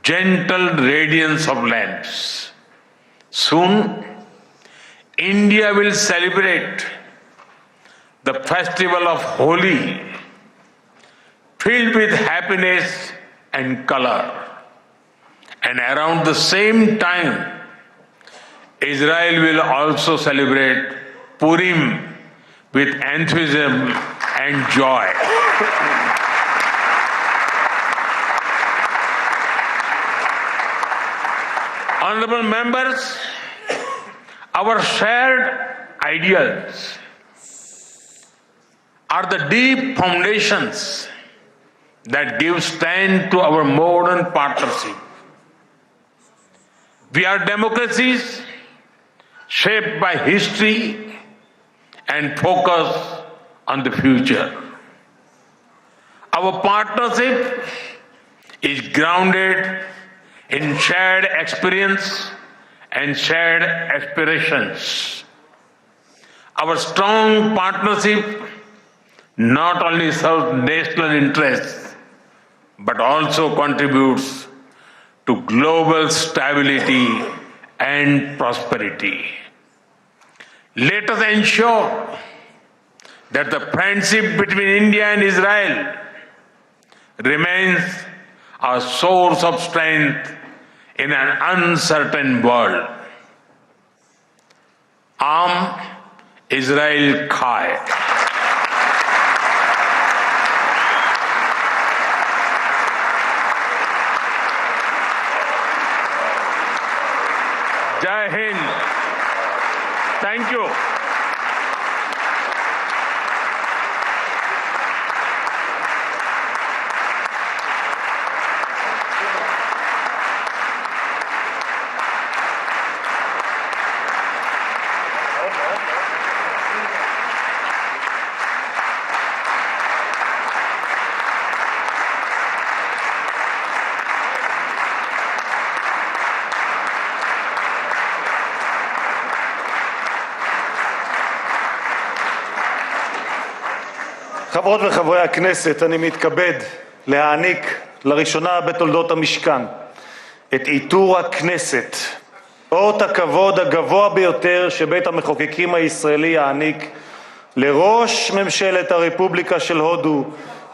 gentle radiance of lamps. Soon, India will celebrate the festival of Holi, filled with happiness and color. And around the same time, Israel will also celebrate Purim with enthusiasm and joy. Honorable members, our shared ideals are the deep foundations that give strength to our modern partnership. We are democracies shaped by history and focus on the future. Our partnership is grounded in shared experience and shared aspirations. Our strong partnership not only serves national interests, but also contributes to global stability and prosperity. Let us ensure that the friendship between India and Israel remains a source of strength in an uncertain world. Am Israel Chai. Jai Hind. Thank you. חברות וחברי הכנסת, אני מתכבד להעניק לראשונה בתולדות המשכן את עיטור הכנסת, אות הכבוד הגבוה ביותר שבית המחוקקים הישראלי יעניק לראש ממשלת הרפובליקה של הודו,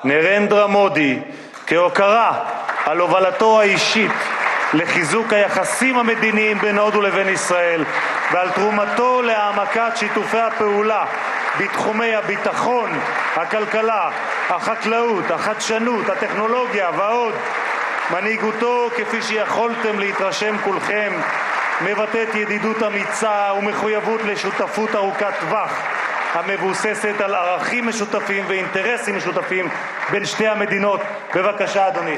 נרנדרה מודי, כהוקרה על הובלתו האישית לחיזוק היחסים המדיניים בין הודו לבין ישראל ועל תרומתו להעמקת שיתופי הפעולה בתחומי הביטחון, הכלכלה, החקלאות, החדשנות, הטכנולוגיה ועוד. מנהיגותו, כפי שיכולתם להתרשם כולכם, מבטאת ידידות אמיצה ומחויבות לשותפות ארוכת טווח המבוססת על ערכים משותפים ואינטרסים משותפים בין שתי המדינות. בבקשה, אדוני.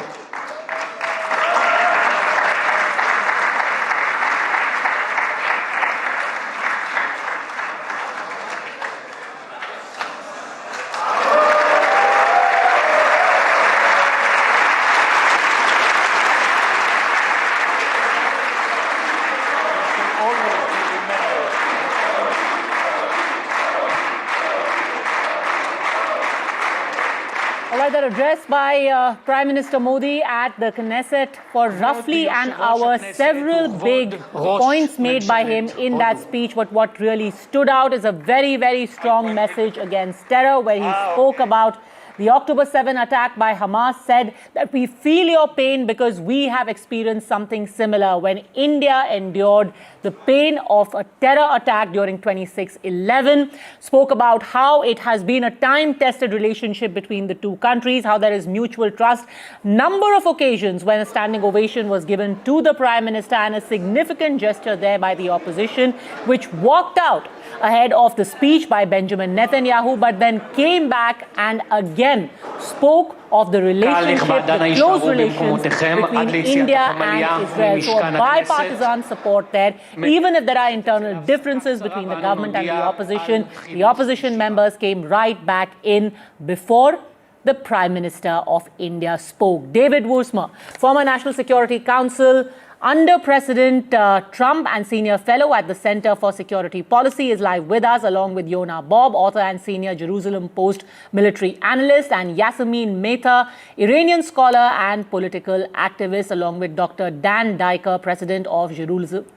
That address by Prime Minister Modi at the Knesset for roughly an hour, several big points made by him in that speech. But what really stood out is a very, very strong message against terror, where he spoke about The October 7 attack by Hamas said that we feel your pain because we have experienced something similar when India endured the pain of a terror attack during 26/11, spoke about how it has been a time-tested relationship between the two countries, how there is mutual trust. Number of occasions when a standing ovation was given to the Prime Minister and a significant gesture there by the opposition, which walked out ahead of the speech by Benjamin Netanyahu, but then came back and again spoke of the relationship, the close relations between India and Israel. So a bipartisan support there, even if there are internal differences between the government and the opposition members came right back in before the Prime Minister of India spoke. David Woersma, former National Security Council under President Trump and senior fellow at the Center for Security Policy, is live with us, along with Yonah Bob, author and senior Jerusalem Post military analyst, and Yasemin Mehta, Iranian scholar and political activist, along with Dr. Dan Diker, president of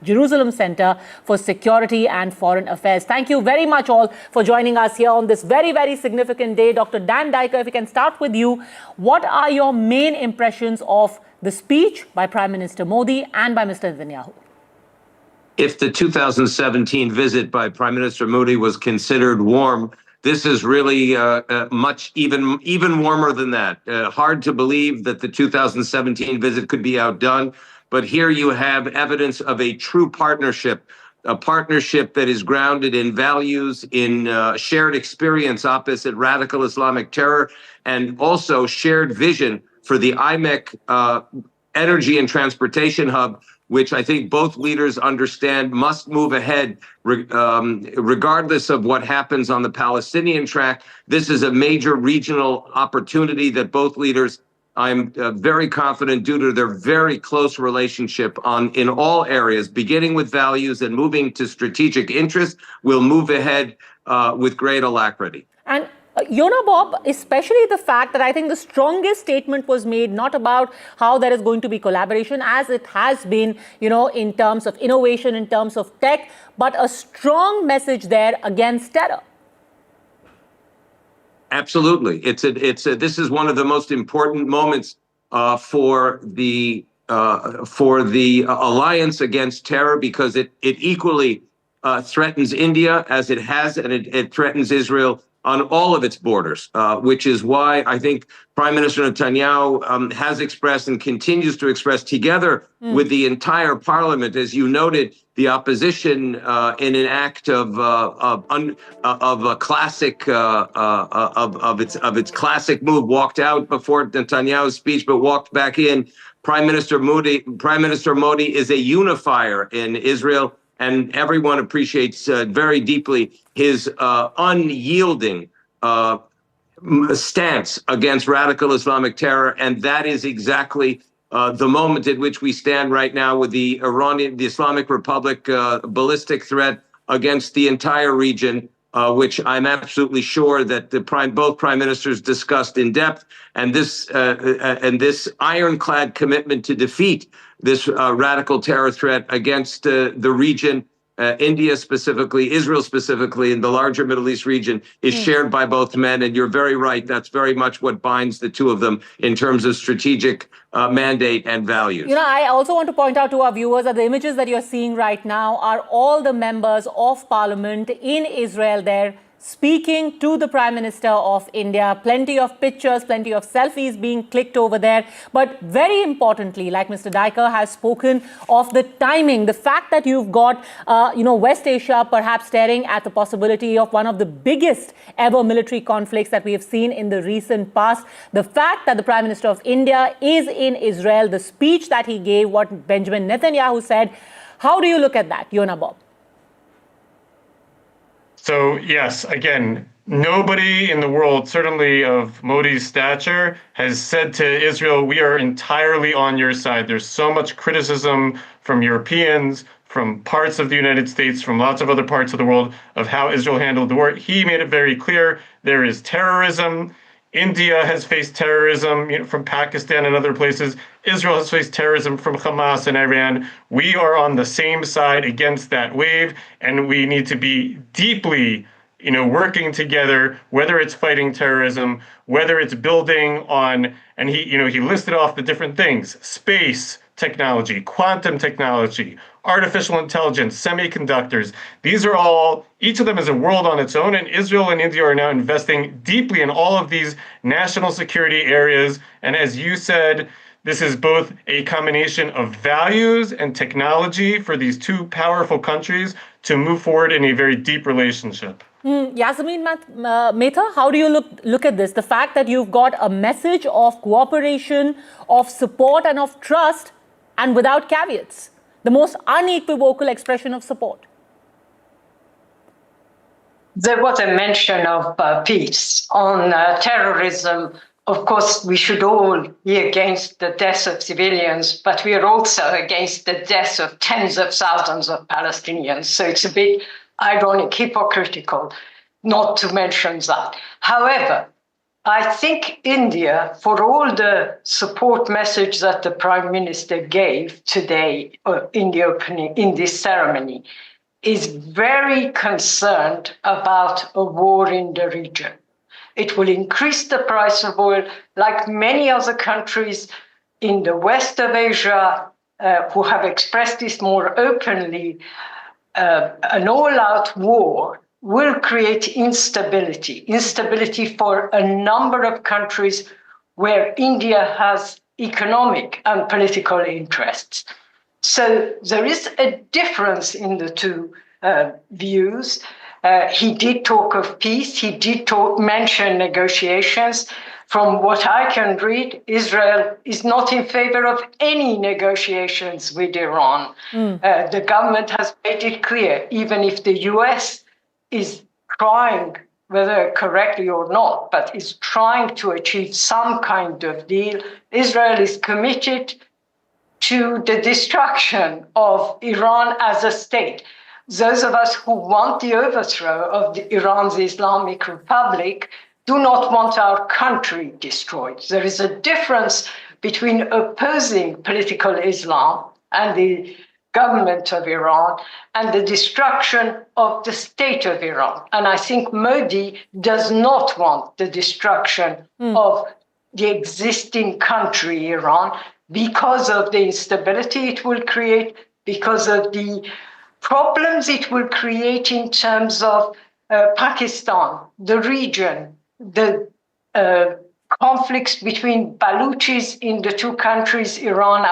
Jerusalem Center for Security and Foreign Affairs. Thank you very much all for joining us here on this very, very significant day. Dr. Dan Diker, if we can start with you, what are your main impressions of the speech by Prime Minister Modi and by Mr. Netanyahu? If the 2017 visit by Prime Minister Modi was considered warm, this is really much even warmer than that. Hard to believe that the 2017 visit could be outdone, but here you have evidence of a true partnership, a partnership that is grounded in values, in shared experience opposite radical Islamic terror, and also shared vision for the IMEC energy and transportation hub, which I think both leaders understand must move ahead regardless of what happens on the Palestinian track. This is a major regional opportunity that both leaders, I'm very confident, due to their very close relationship in all areas, beginning with values and moving to strategic interests, will move ahead with great alacrity. And Yonah Bob, especially the fact that I think the strongest statement was made not about how there is going to be collaboration, as it has been, in terms of innovation, in terms of tech, but a strong message there against terror. Absolutely. This is one of the most important moments for the alliance against terror, because it equally threatens India as it has, and it threatens Israel on all of its borders, which is why I think Prime Minister Netanyahu has expressed and continues to express, together with the entire parliament, as you noted, the opposition in an act of a classic of its classic move, walked out before Netanyahu's speech, but walked back in. Prime Minister Modi is a unifier in Israel, and everyone appreciates very deeply his unyielding stance against radical Islamic terror. And that is exactly the moment at which we stand right now with the Islamic Republic ballistic threat against the entire region, which I'm absolutely sure that both prime ministers discussed in depth. And this ironclad commitment to defeat this radical terror threat against the region, India specifically, Israel specifically, and the larger Middle East region, is shared by both men. And you're very right. That's very much what binds the two of them in terms of strategic mandate and values. I also want to point out to our viewers that the images that you're seeing right now are all the members of parliament in Israel there, speaking to the Prime Minister of India. Plenty of pictures, plenty of selfies being clicked over there. But very importantly, like Mr. Diker has spoken of the timing, the fact that you've got, West Asia perhaps staring at the possibility of one of the biggest ever military conflicts that we have seen in the recent past. The fact that the Prime Minister of India is in Israel, the speech that he gave, what Benjamin Netanyahu said. How do you look at that, Yonah Bob? So yes, again, nobody in the world, certainly of Modi's stature, has said to Israel, we are entirely on your side. There's so much criticism from Europeans, from parts of the United States, from lots of other parts of the world, of how Israel handled the war. He made it very clear there is terrorism. India has faced terrorism from Pakistan and other places. Israel has faced terrorism from Hamas and Iran. We are on the same side against that wave, and we need to be deeply working together, whether it's fighting terrorism, whether it's building on, and he listed off the different things: space technology, quantum technology, artificial intelligence, semiconductors. These are all, each of them is a world on its own, and Israel and India are now investing deeply in all of these national security areas. And as you said, this is both a combination of values and technology for these two powerful countries to move forward in a very deep relationship. Yasmin Mehta, how do you look at this? The fact that you've got a message of cooperation, of support and of trust, and without caveats, the most unequivocal expression of support. There was a mention of peace on terrorism. Of course, we should all be against the deaths of civilians, but we are also against the deaths of tens of thousands of Palestinians. So it's a bit ironic, hypocritical not to mention that. However, I think India, for all the support message that the Prime Minister gave today in the opening, in this ceremony, is very concerned about a war in the region. It will increase the price of oil, like many other countries in the west of Asia who have expressed this more openly. An all-out war will create instability for a number of countries where India has economic and political interests. So there is a difference in the two views. He did talk of peace. He did mention negotiations. From what I can read, Israel is not in favor of any negotiations with Iran. The government has made it clear, even if the US is trying, whether correctly or not, but is trying to achieve some kind of deal, Israel is committed to the destruction of Iran as a state. Those of us who want the overthrow of Iran's Islamic Republic do not want our country destroyed. There is a difference between opposing political Islam and the government of Iran and the destruction of the state of Iran. And I think Modi does not want the destruction of the existing country, Iran, because of the instability it will create, because of the problems it will create in terms of Pakistan, the region, the conflicts between Baluchis in the two countries, Iran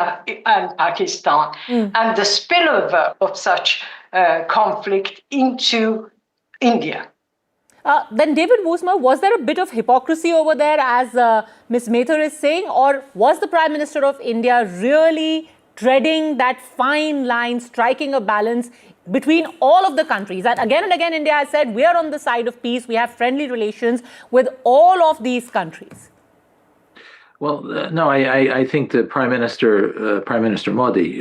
and Pakistan, and the spillover of such conflict into India. Then David Woosma, was there a bit of hypocrisy over there, as Ms. Mehta is saying, or was the Prime Minister of India really treading that fine line, striking a balance between all of the countries? And again, India has said, we are on the side of peace. We have friendly relations with all of these countries. Well, no, I think that Prime Minister Modi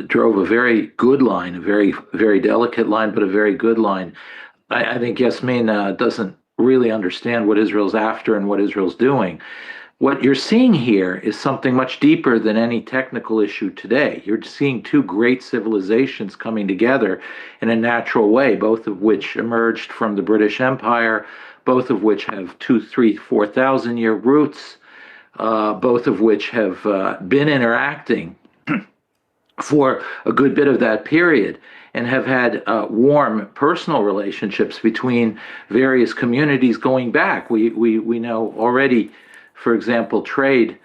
drove a very good line, a very, very delicate line, but a very good line. I think Yasmin doesn't really understand what Israel's after and what Israel's doing. What you're seeing here is something much deeper than any technical issue today. You're seeing two great civilizations coming together in a natural way, both of which emerged from the British Empire, both of which have 2,000, 3,000, 4,000 year roots, both of which have been interacting for a good bit of that period and have had warm personal relationships between various communities going back. We know already, for example, trade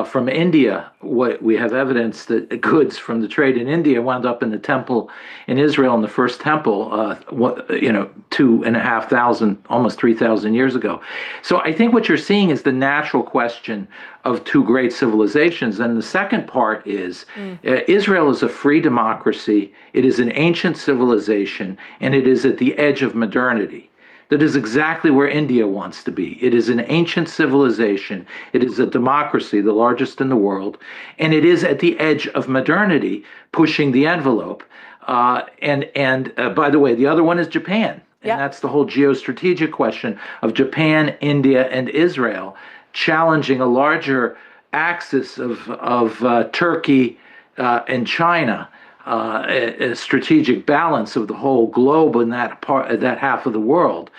from India. What we have evidence that goods from the trade in India wound up in the temple in Israel, in the first temple, 2,500, almost 3,000 years ago. So I think what you're seeing is the natural question of two great civilizations. And the second part is Israel is a free democracy. It is an ancient civilization, and it is at the edge of modernity. That is exactly where India wants to be. It is an ancient civilization. It is a democracy, the largest in the world, and it is at the edge of modernity, pushing the envelope. And by the way, the other one is Japan, and that's the whole geostrategic question of Japan, India, and Israel challenging a larger axis of Turkey and China. a strategic balance of the whole globe in that half of the world.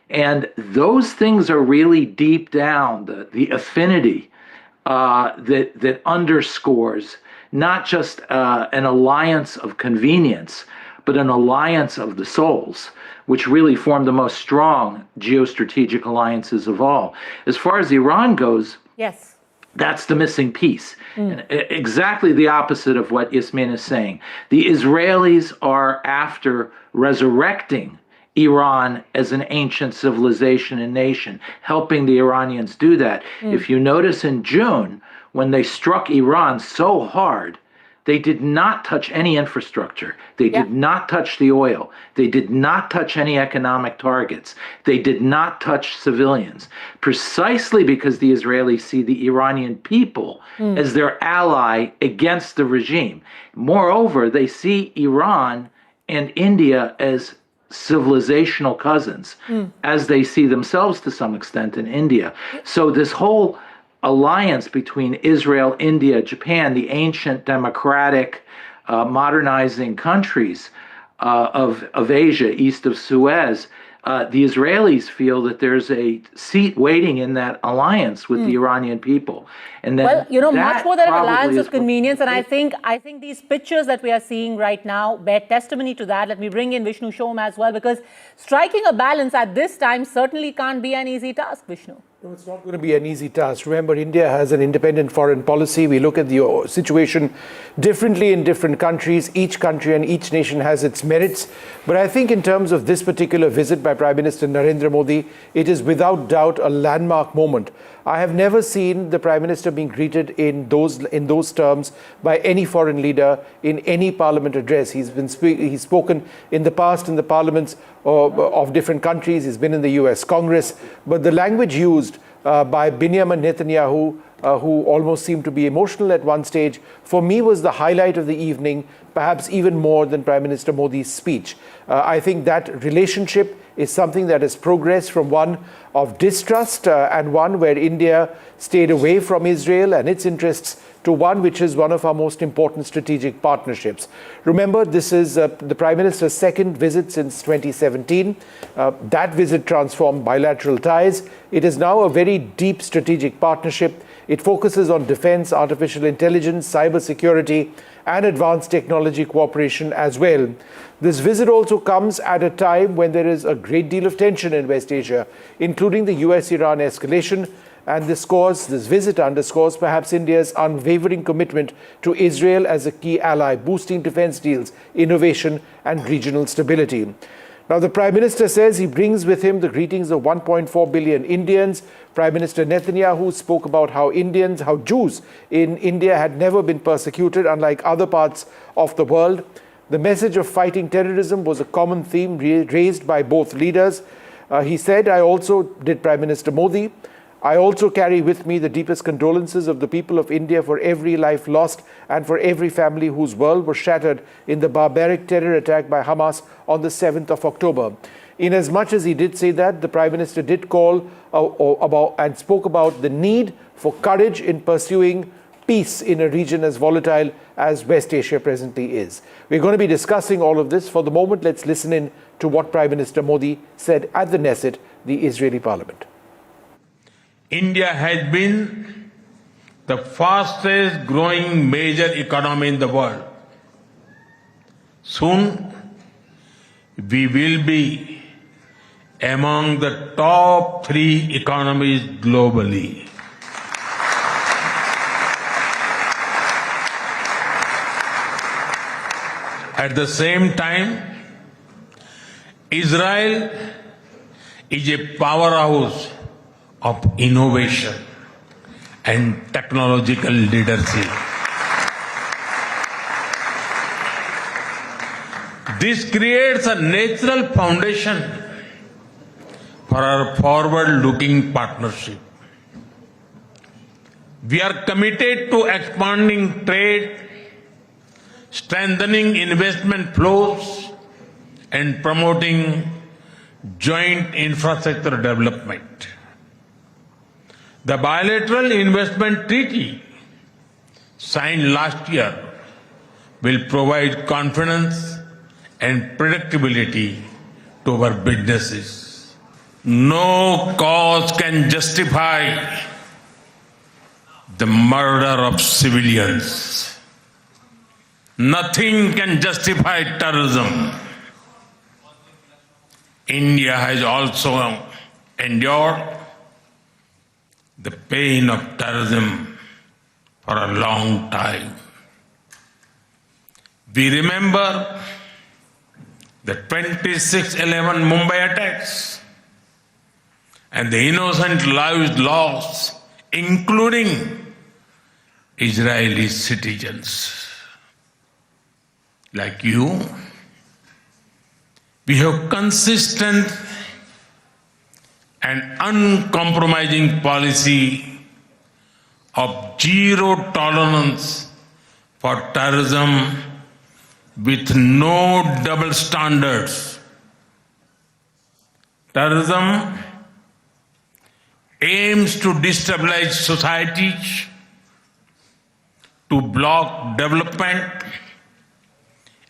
And those things are really deep down, the affinity that underscores not just an alliance of convenience, but an alliance of the souls, which really form the most strong geostrategic alliances of all. As far as Iran goes, yes, that's the missing piece. And exactly the opposite of what Yasmin is saying. The Israelis are after resurrecting Iran as an ancient civilization and nation, helping the Iranians do that. If you notice in June, when they struck Iran so hard, they did not touch any infrastructure. They did not touch the oil. They did not touch any economic targets. They did not touch civilians, precisely because the Israelis see the Iranian people as their ally against the regime. Moreover, they see Iran and India as civilizational cousins, as they see themselves to some extent in India. So this whole alliance between Israel, India, Japan, the ancient democratic, modernizing countries of Asia, east of Suez, the Israelis feel that there's a seat waiting in that alliance with the Iranian people. And then much more than an alliance of convenience. And I think these pictures that we are seeing right now bear testimony to that. Let me bring in Vishnu Shom as well, because striking a balance at this time certainly can't be an easy task, Vishnu. No, it's not going to be an easy task. Remember, India has an independent foreign policy. We look at the situation differently in different countries. Each country and each nation has its merits. But I think in terms of this particular visit by Prime Minister Narendra Modi, it is without doubt a landmark moment. I have never seen the Prime Minister being greeted in those terms by any foreign leader in any parliament address. He's spoken in the past in the parliaments of different countries. He's been in the US Congress. But the language used by Benjamin Netanyahu, who almost seemed to be emotional at one stage, for me was the highlight of the evening, perhaps even more than Prime Minister Modi's speech. I think that relationship is something that has progressed from one of distrust and one where India stayed away from Israel and its interests to one which is one of our most important strategic partnerships. Remember, this is the Prime Minister's second visit since 2017. That visit transformed bilateral ties. It is now a very deep strategic partnership. It focuses on defense, artificial intelligence, cybersecurity, and advanced technology cooperation as well. This visit also comes at a time when there is a great deal of tension in West Asia, including the US-Iran escalation, and this visit underscores perhaps India's unwavering commitment to Israel as a key ally, boosting defense deals, innovation, and regional stability. Now, the Prime Minister says he brings with him the greetings of 1.4 billion Indians. Prime Minister Netanyahu spoke about how Jews in India had never been persecuted, unlike other parts of the world. The message of fighting terrorism was a common theme raised by both leaders. He said, Prime Minister Modi, I also carry with me the deepest condolences of the people of India for every life lost and for every family whose world was shattered in the barbaric terror attack by Hamas on the 7th of October. In as much as he did say that, the Prime Minister did call and spoke about the need for courage in pursuing peace in a region as volatile as West Asia presently is. We're going to be discussing all of this. For the moment, let's listen in to what Prime Minister Modi said at the Knesset, the Israeli parliament. India has been the fastest growing major economy in the world. Soon, we will be among the top 3 economies globally. At the same time, Israel is a powerhouse of innovation and technological leadership. This creates a natural foundation for our forward-looking partnership. We are committed to expanding trade, strengthening investment flows, and promoting joint infrastructure development. The bilateral investment treaty signed last year will provide confidence and predictability to our businesses. No cause can justify the murder of civilians. Nothing can justify terrorism. India has also endured the pain of terrorism for a long time. We remember the 26/11 Mumbai attacks and the innocent lives lost, including Israeli citizens. Like you, we have consistent and uncompromising policy of zero tolerance for terrorism with no double standards. Terrorism aims to destabilize societies, to block development,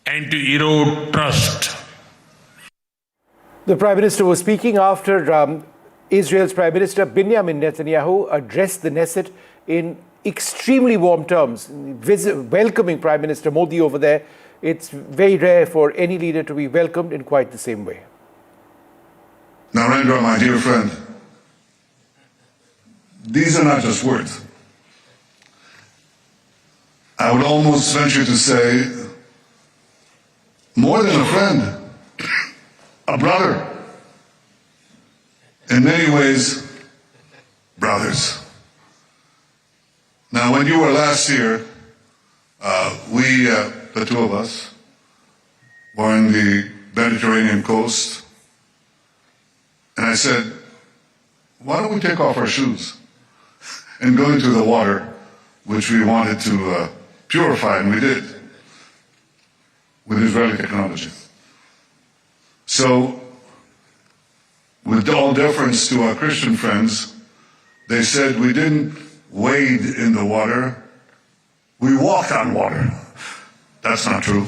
and to erode trust. The Prime Minister was speaking after Israel's Prime Minister Benjamin Netanyahu addressed the Knesset in extremely warm terms, welcoming Prime Minister Modi over there. It's very rare for any leader to be welcomed in quite the same way. Narendra, my dear friend, these are not just words. I would almost venture to say, more than a friend, a brother. In many ways, brothers. Now, when you were last here, the two of us, were on the Mediterranean coast, and I said, why don't we take off our shoes and go into the water, which we wanted to purify, and we did, with Israeli technology. So, with all deference to our Christian friends, they said we didn't wade in the water, we walked on water. That's not true.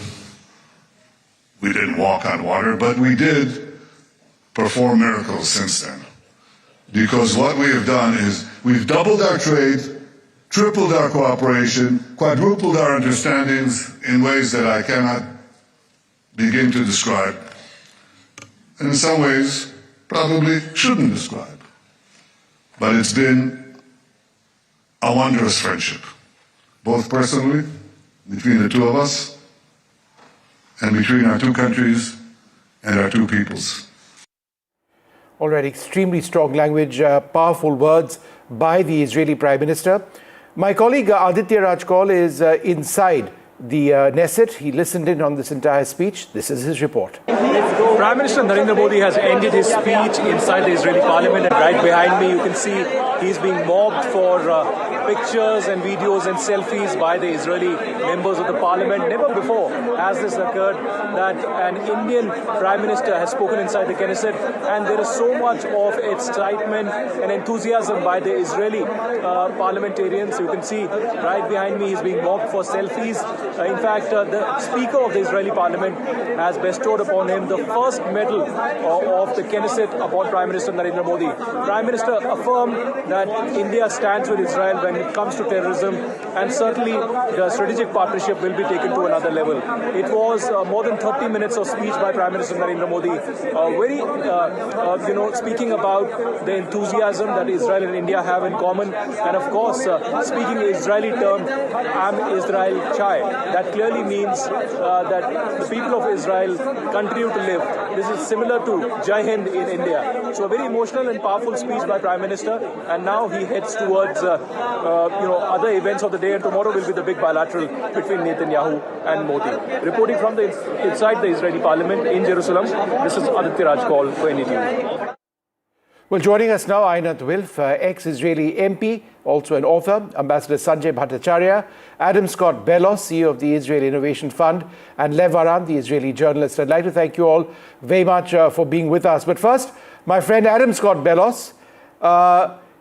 We didn't walk on water, but we did perform miracles since then. Because what we have done is we've doubled our trade, tripled our cooperation, quadrupled our understandings in ways that I cannot begin to describe. And in some ways, probably shouldn't describe. But it's been a wondrous friendship, both personally, between the two of us, and between our two countries and our two peoples. Already extremely strong language, powerful words by the Israeli Prime Minister. My colleague Aditya Rajkol is inside the Knesset. He listened in on this entire speech. This is his report. Prime Minister Narendra Modi has ended his speech inside the Israeli parliament, and right behind me you can see he's being mobbed for pictures and videos and selfies by the Israeli members of the parliament. Never before has this occurred that an Indian Prime Minister has spoken inside the Knesset, and there is so much of excitement and enthusiasm by the Israeli parliamentarians. You can see right behind me he's being mobbed for selfies. In fact, the Speaker of the Israeli Parliament has bestowed upon him the first medal of the Knesset upon Prime Minister Narendra Modi. Prime Minister affirmed that India stands with Israel when it comes to terrorism, and certainly the strategic partnership will be taken to another level. It was more than 30 minutes of speech by Prime Minister Narendra Modi, speaking about the enthusiasm that Israel and India have in common, and of course, speaking the Israeli term, Am Israel Chai. That clearly means that the people of Israel continue to live. This is similar to Jai Hind in India. So a very emotional and powerful speech by Prime Minister, and now he heads towards other events of the day, and tomorrow will be the big bilateral between Netanyahu and Modi. Reporting from inside the Israeli Parliament in Jerusalem, this is Aditya Rajkol for NDTV. Well, joining us now, Einat Wilf, ex-Israeli MP, also an author, Ambassador Sanjay Bhattacharya, Adam Scott Bellos, CEO of the Israel Innovation Fund, and Lev Aran, the Israeli journalist. I'd like to thank you all very much for being with us. But first, my friend Adam Scott Bellos,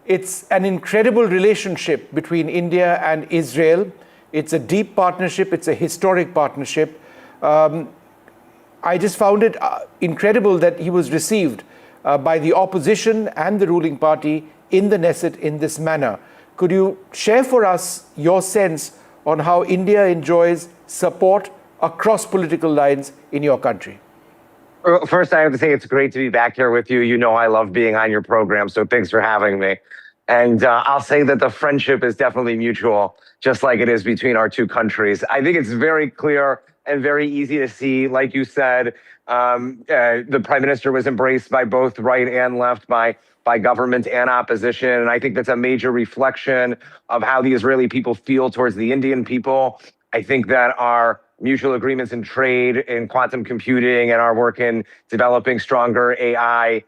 it's an incredible relationship between India and Israel. It's a deep partnership. It's a historic partnership. I just found it incredible that he was received by the opposition and the ruling party in the Knesset in this manner. Could you share for us your sense on how India enjoys support across political lines in your country? First, I have to say it's great to be back here with you. You know I love being on your program, so thanks for having me. And I'll say that the friendship is definitely mutual, just like it is between our two countries. I think it's very clear and very easy to see, like you said, the Prime Minister was embraced by both right and left, by government and opposition. And I think that's a major reflection of how the Israeli people feel towards the Indian people. I think that our mutual agreements in trade, in quantum computing, and our work in developing stronger AI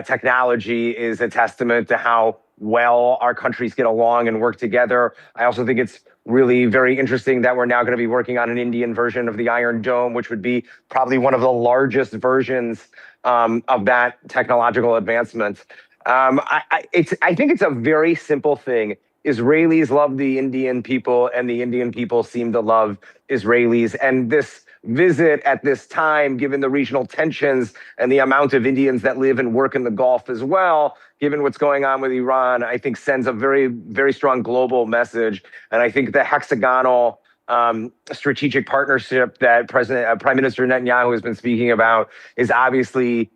technology is a testament to how well our countries get along and work together. I also think it's really very interesting that we're now going to be working on an Indian version of the Iron Dome, which would be probably one of the largest versions of that technological advancement. I think it's a very simple thing. Israelis love the Indian people, and the Indian people seem to love Israelis. And this visit at this time, given the regional tensions and the amount of Indians that live and work in the Gulf as well, given what's going on with Iran, I think sends a very, very strong global message. And I think the hexagonal strategic partnership that Prime Minister Netanyahu has been speaking about is obviously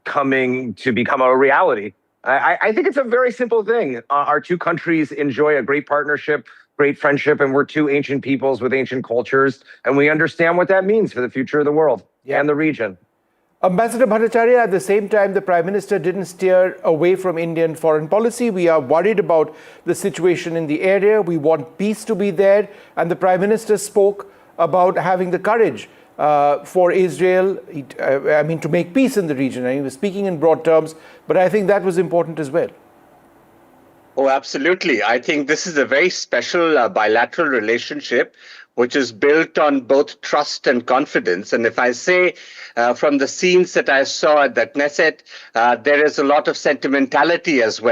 coming to become a reality. I think it's a very simple thing. Our two countries enjoy a great partnership, great friendship, and we're two ancient peoples with ancient cultures, and we understand what that means for the future of the world and the region. Ambassador Bhattacharya, at the same time, the Prime Minister didn't steer away from Indian foreign policy. We are worried about the situation in the area. We want peace to be there. And the Prime Minister spoke about having the courage for Israel, to make peace in the region. And he was speaking in broad terms, but I think that was important as well. Oh, absolutely. I think this is a very special bilateral relationship, which is built on both trust and confidence. And if I say from the scenes that I saw at the Knesset, there is a lot of sentimentality as well.